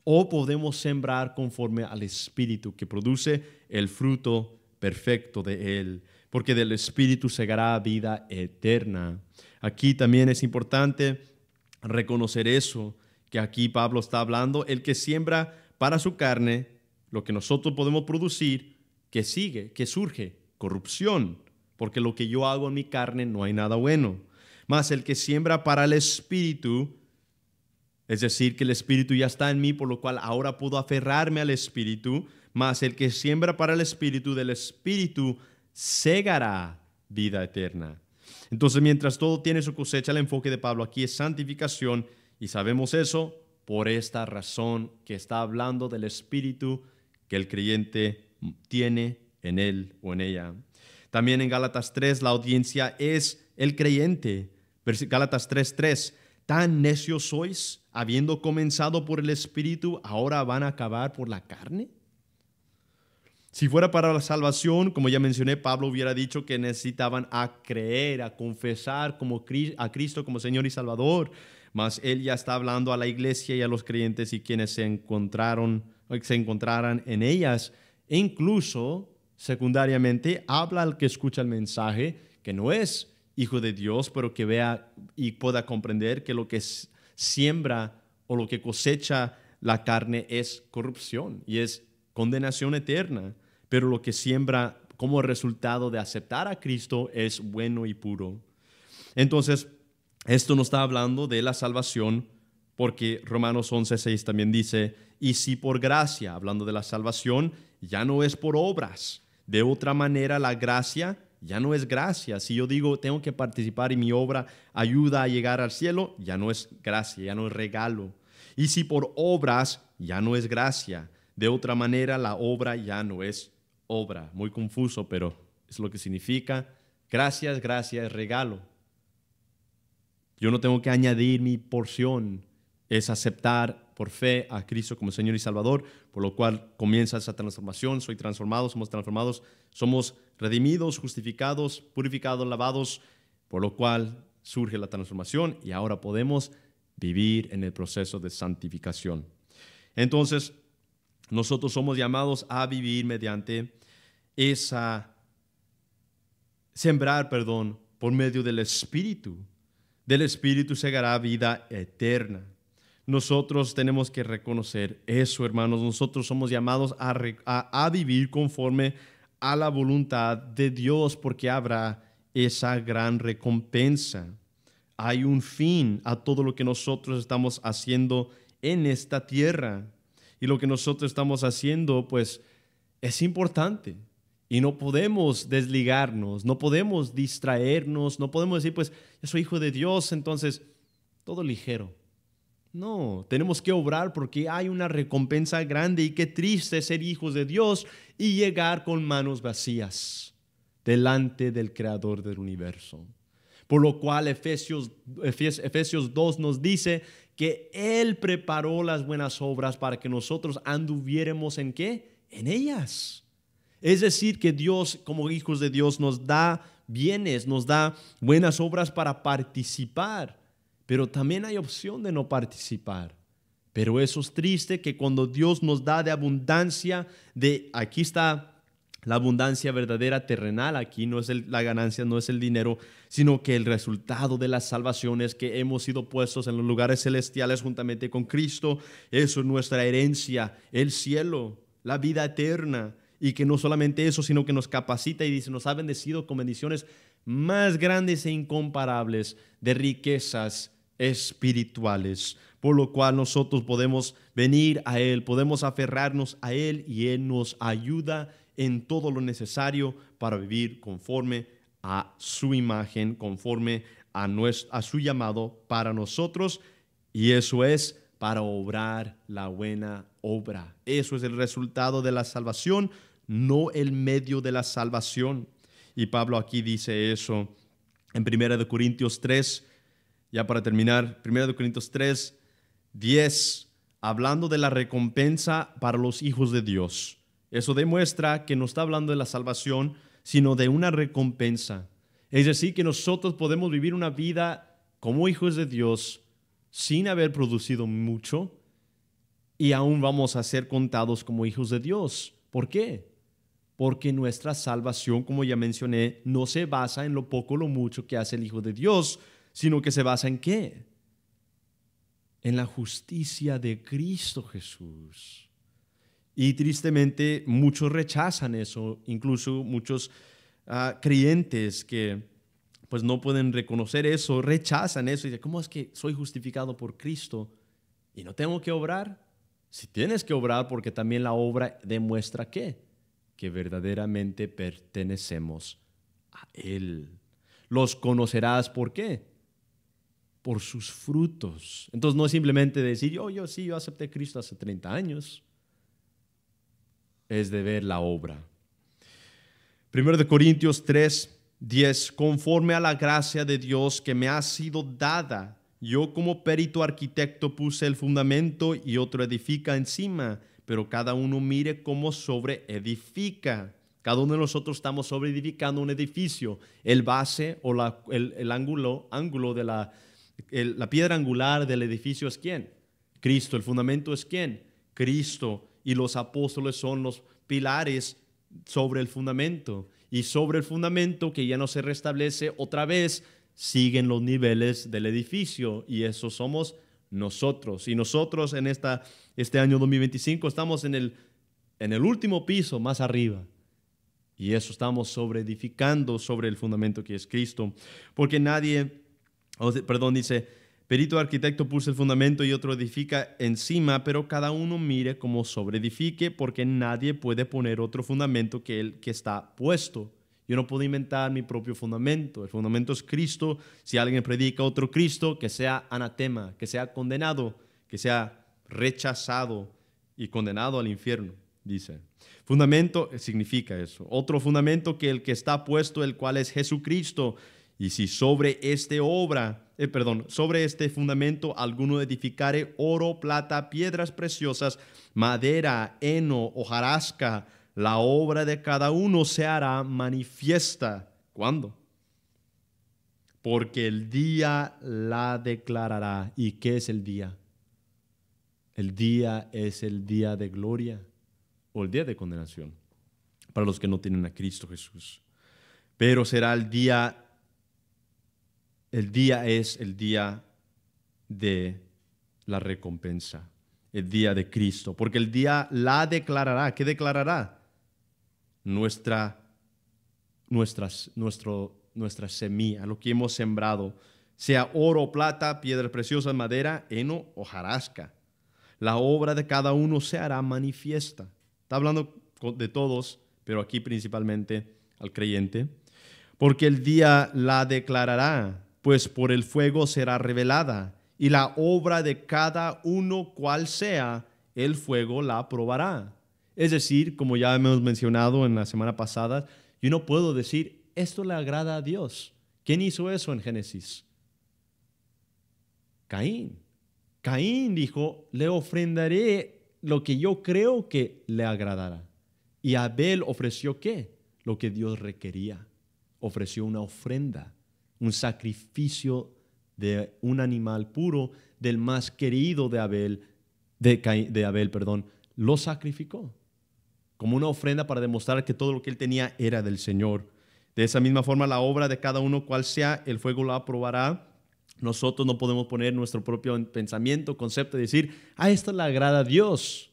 o podemos sembrar conforme al Espíritu, que produce el fruto perfecto de Él, porque del Espíritu segará vida eterna. Aquí también es importante reconocer eso, que aquí Pablo está hablando, el que siembra para su carne, lo que nosotros podemos producir, que surge corrupción, porque lo que yo hago en mi carne no hay nada bueno. Mas el que siembra para el Espíritu, es decir, que el Espíritu ya está en mí, por lo cual ahora puedo aferrarme al Espíritu, mas el que siembra para el Espíritu, del Espíritu segará vida eterna. Entonces, mientras todo tiene su cosecha, el enfoque de Pablo aquí es santificación, y sabemos eso por esta razón, que está hablando del Espíritu que el creyente tiene en él o en ella. También en Gálatas 3, la audiencia es el creyente. Gálatas 3:3, ¿tan necios sois? Habiendo comenzado por el Espíritu, ¿ahora van a acabar por la carne? Si fuera para la salvación, como ya mencioné, Pablo hubiera dicho que necesitaban a creer, a confesar a Cristo como Señor y Salvador. Mas él ya está hablando a la iglesia y a los creyentes y quienes se encontraran en ellas. E incluso, secundariamente, habla al que escucha el mensaje, que no es hijo de Dios, pero que vea y pueda comprender que lo que siembra o lo que cosecha la carne es corrupción y es condenación eterna. Pero lo que siembra como resultado de aceptar a Cristo es bueno y puro. Entonces, esto no está hablando de la salvación, porque Romanos 11:6 también dice, y si por gracia, hablando de la salvación, ya no es por obras. De otra manera, la gracia ya no es gracia. Si yo digo, tengo que participar y mi obra ayuda a llegar al cielo, ya no es gracia, ya no es regalo. Y si por obras, ya no es gracia. De otra manera, la obra ya no es obra. Muy confuso, pero es lo que significa. Gracias, gracia es regalo. Yo no tengo que añadir mi porción. Es aceptar por fe a Cristo como Señor y Salvador, por lo cual comienza esa transformación. Soy transformado, somos transformados, somos redimidos, justificados, purificados, lavados, por lo cual surge la transformación y ahora podemos vivir en el proceso de santificación. Entonces, nosotros somos llamados a vivir mediante sembrar por medio del Espíritu. Del Espíritu segará vida eterna. Nosotros tenemos que reconocer eso, hermanos. Nosotros somos llamados a vivir conforme a la voluntad de Dios, porque habrá esa gran recompensa. Hay un fin a todo lo que nosotros estamos haciendo en esta tierra. Y lo que nosotros estamos haciendo, pues, es importante. Y no podemos desligarnos, no podemos distraernos, no podemos decir, pues, yo soy hijo de Dios, entonces, todo ligero. No, tenemos que obrar porque hay una recompensa grande y qué triste ser hijos de Dios y llegar con manos vacías delante del Creador del universo. Por lo cual Efesios 2 nos dice que Él preparó las buenas obras para que nosotros anduviéramos ¿en qué? En ellas. Es decir, que Dios, como hijos de Dios, nos da bienes, nos da buenas obras para participar. Pero también hay opción de no participar. Pero eso es triste, que cuando Dios nos da de abundancia, aquí está la abundancia verdadera terrenal, aquí no es la ganancia, no es el dinero, sino que el resultado de la salvación es que hemos sido puestos en los lugares celestiales juntamente con Cristo. Eso es nuestra herencia, el cielo, la vida eterna. Y que no solamente eso, sino que nos capacita y dice, nos ha bendecido con bendiciones más grandes e incomparables de riquezas espirituales, por lo cual nosotros podemos venir a Él, podemos aferrarnos a Él y Él nos ayuda en todo lo necesario para vivir conforme a su imagen, conforme a su llamado para nosotros, y eso es para obrar la buena obra. Eso es el resultado de la salvación, no el medio de la salvación. Y Pablo aquí dice eso en 1 Corintios 3, ya para terminar, 1 Corintios 3, 10, hablando de la recompensa para los hijos de Dios. Eso demuestra que no está hablando de la salvación, sino de una recompensa. Es decir, que nosotros podemos vivir una vida como hijos de Dios sin haber producido mucho y aún vamos a ser contados como hijos de Dios. ¿Por qué? Porque nuestra salvación, como ya mencioné, no se basa en lo poco o lo mucho que hace el Hijo de Dios, sino que se basa ¿en qué? En la justicia de Cristo Jesús. Y tristemente muchos rechazan eso, incluso muchos creyentes que pues no pueden reconocer eso, rechazan eso y dicen, ¿cómo es que soy justificado por Cristo y no tengo que obrar? Si tienes que obrar, porque también la obra demuestra ¿qué? Que verdaderamente pertenecemos a Él. Los conocerás, ¿por qué? Por sus frutos. Entonces no es simplemente decir, yo acepté a Cristo hace 30 años. Es de ver la obra. 1 Corintios 3:10, conforme a la gracia de Dios que me ha sido dada, yo como perito arquitecto puse el fundamento y otro edifica encima, pero cada uno mire cómo sobreedifica. Cada uno de nosotros estamos sobreedificando un edificio. El base o el ángulo de la piedra angular del edificio es ¿quién? Cristo. El fundamento es ¿quién? Cristo. Y los apóstoles son los pilares sobre el fundamento. Y sobre el fundamento que ya no se restablece otra vez, siguen los niveles del edificio. Y eso somos nosotros. Y nosotros en este año 2025 estamos en el último piso, más arriba. Y eso estamos sobreedificando sobre el fundamento que es Cristo. Porque dice, perito arquitecto puso el fundamento y otro edifica encima, pero cada uno mire cómo sobreedifique, porque nadie puede poner otro fundamento que el que está puesto. Yo no puedo inventar mi propio fundamento. El fundamento es Cristo. Si alguien predica otro Cristo, que sea anatema, que sea condenado, que sea rechazado y condenado al infierno, dice. Fundamento significa eso. Otro fundamento que el que está puesto, el cual es Jesucristo. Y si sobre este fundamento alguno edificare oro, plata, piedras preciosas, madera, heno, hojarasca, la obra de cada uno se hará manifiesta. ¿Cuándo? Porque el día la declarará. ¿Y qué es el día? El día es el día de gloria o el día de condenación para los que no tienen a Cristo Jesús. Pero será el día es el día de la recompensa, el día de Cristo, porque el día la declarará. ¿Qué declarará? Nuestra semilla, lo que hemos sembrado, sea oro, plata, piedras preciosas, madera, heno, hojarasca. La obra de cada uno se hará manifiesta. Está hablando de todos, pero aquí principalmente al creyente. Porque el día la declarará, pues por el fuego será revelada, y la obra de cada uno cual sea, el fuego la probará. Es decir, como ya hemos mencionado en la semana pasada, yo no puedo decir, esto le agrada a Dios. ¿Quién hizo eso en Génesis? Caín. Caín dijo, le ofrendaré lo que yo creo que le agradará. Y Abel ofreció ¿qué? Lo que Dios requería. Ofreció una ofrenda, un sacrificio de un animal puro, del más querido de Abel, lo sacrificó como una ofrenda para demostrar que todo lo que él tenía era del Señor. De esa misma forma, la obra de cada uno, cual sea, el fuego la aprobará. Nosotros no podemos poner nuestro propio pensamiento, concepto y decir, esto le agrada a Dios,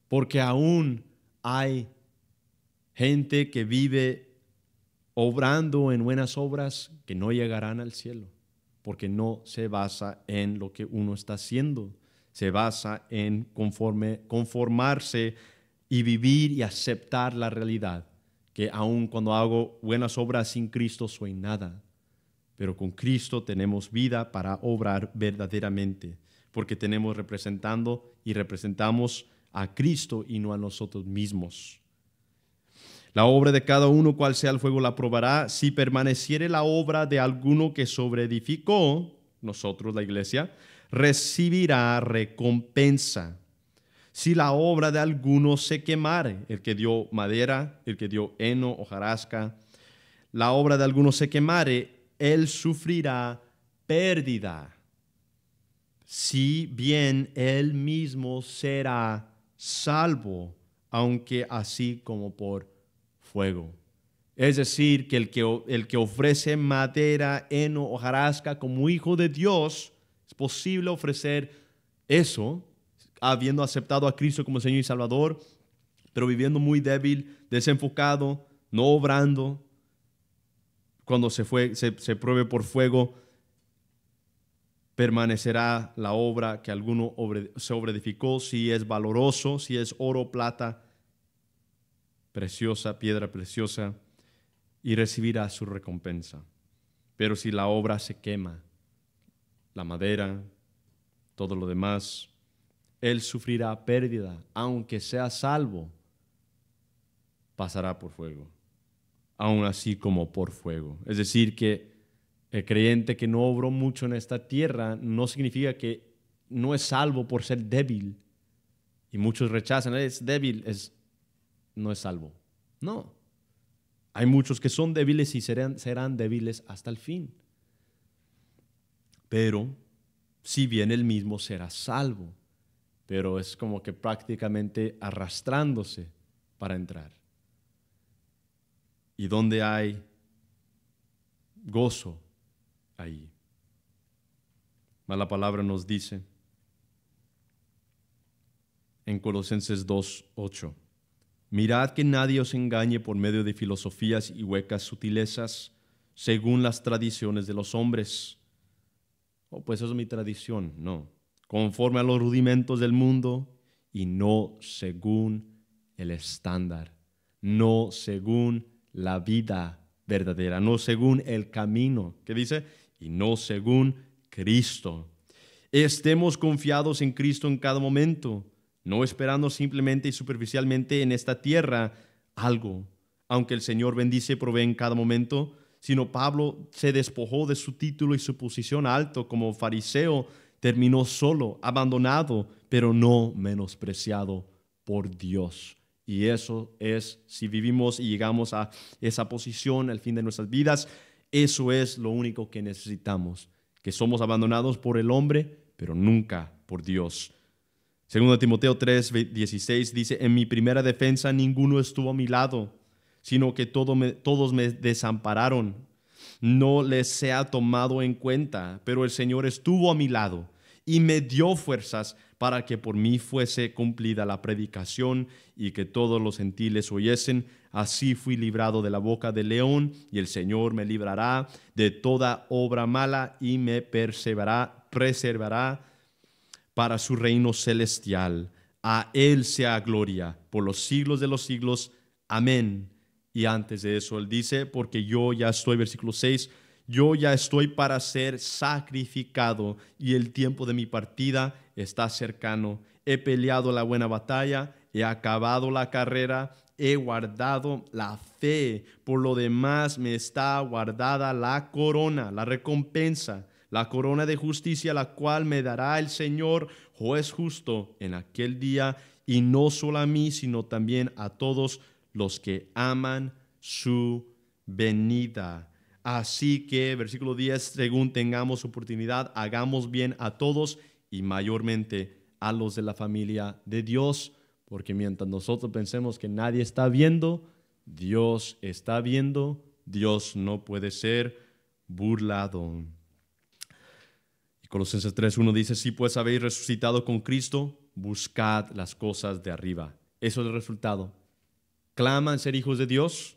porque aún hay gente que vive obrando en buenas obras que no llegarán al cielo, porque no se basa en lo que uno está haciendo, se basa en conformarse y vivir y aceptar la realidad, que aun cuando hago buenas obras sin Cristo soy nada, pero con Cristo tenemos vida para obrar verdaderamente, porque tenemos representamos a Cristo y no a nosotros mismos. La obra de cada uno, cual sea el fuego, la probará. Si permaneciere la obra de alguno que sobreedificó, nosotros, la iglesia, recibirá recompensa. Si la obra de alguno se quemare, el que dio madera, el que dio heno, hojarasca, la obra de alguno se quemare, él sufrirá pérdida. Si bien él mismo será salvo, aunque así como por fuego. Es decir, que el que ofrece madera, heno, hojarasca como hijo de Dios, es posible ofrecer eso, habiendo aceptado a Cristo como Señor y Salvador, pero viviendo muy débil, desenfocado, no obrando. Cuando se pruebe por fuego, permanecerá la obra que alguno sobreedificó, si es valoroso, si es oro, plata, preciosa, piedra preciosa, y recibirá su recompensa. Pero si la obra se quema, la madera, todo lo demás, él sufrirá pérdida, aunque sea salvo, pasará por fuego, aún así como por fuego. Es decir, que el creyente que no obró mucho en esta tierra no significa que no es salvo por ser débil. Y muchos rechazan, es débil, no es salvo. No. Hay muchos que son débiles y serán débiles hasta el fin. Pero si bien él mismo será salvo, pero es como que prácticamente arrastrándose para entrar. Y donde hay gozo, ahí. Mas la palabra nos dice en Colosenses 2:8, mirad que nadie os engañe por medio de filosofías y huecas sutilezas, según las tradiciones de los hombres. Oh, pues eso es mi tradición. No. Conforme a los rudimentos del mundo y no según el estándar, no según la vida verdadera, no según el camino. ¿Qué dice? Y no según Cristo. Estemos confiados en Cristo en cada momento, no esperando simplemente y superficialmente en esta tierra algo, aunque el Señor bendice y provee en cada momento, sino Pablo se despojó de su título y su posición alto como fariseo, terminó solo, abandonado, pero no menospreciado por Dios. Y eso es, si vivimos y llegamos a esa posición al fin de nuestras vidas, eso es lo único que necesitamos, que somos abandonados por el hombre, pero nunca por Dios. Segundo Timoteo 3:16 dice, en mi primera defensa ninguno estuvo a mi lado, sino que todos me desampararon. No les sea tomado en cuenta, pero el Señor estuvo a mi lado y me dio fuerzas para que por mí fuese cumplida la predicación y que todos los gentiles oyesen. Así fui librado de la boca del león, y el Señor me librará de toda obra mala y me preservará para su reino celestial. A Él sea gloria por los siglos de los siglos. Amén. Y antes de eso, él dice, porque yo ya estoy, versículo 6, yo ya estoy para ser sacrificado y el tiempo de mi partida está cercano. He peleado la buena batalla, he acabado la carrera, he guardado la fe. Por lo demás me está guardada la corona, la recompensa, la corona de justicia, la cual me dará el Señor, juez justo, en aquel día, y no solo a mí, sino también a todos los que aman su venida. Así que, versículo 10, según tengamos oportunidad, hagamos bien a todos y mayormente a los de la familia de Dios, porque mientras nosotros pensemos que nadie está viendo, Dios está viendo. Dios no puede ser burlado. Y Colosenses 3:1 dice, si pues habéis resucitado con Cristo, buscad las cosas de arriba. Eso es el resultado. ¿Claman ser hijos de Dios?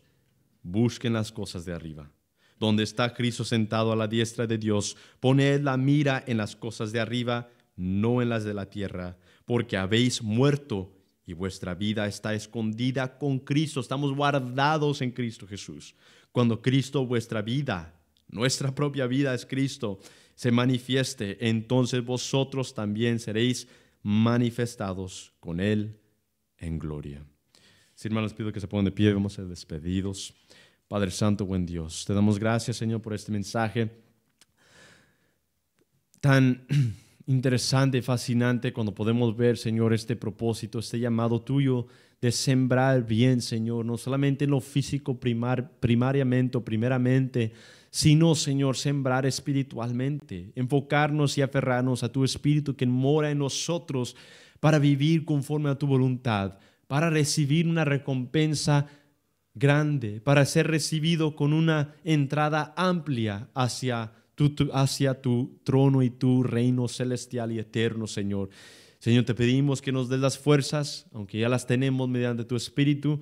Busquen las cosas de arriba, donde está Cristo sentado a la diestra de Dios. Poned la mira en las cosas de arriba, no en las de la tierra, porque habéis muerto y vuestra vida está escondida con Cristo. Estamos guardados en Cristo Jesús. Cuando Cristo, vuestra vida, nuestra propia vida es Cristo, se manifieste, entonces vosotros también seréis manifestados con Él en gloria. Sí, hermanos, pido que se pongan de pie, vamos a ser despedidos. Padre Santo, buen Dios, te damos gracias, Señor, por este mensaje tan interesante y fascinante cuando podemos ver, Señor, este propósito, este llamado tuyo de sembrar bien, Señor, no solamente en lo físico primariamente o primeramente, sino, Señor, sembrar espiritualmente, enfocarnos y aferrarnos a tu Espíritu que mora en nosotros para vivir conforme a tu voluntad, para recibir una recompensa grande, para ser recibido con una entrada amplia hacia tu trono y tu reino celestial y eterno, Señor. Señor, te pedimos que nos des las fuerzas, aunque ya las tenemos mediante tu Espíritu,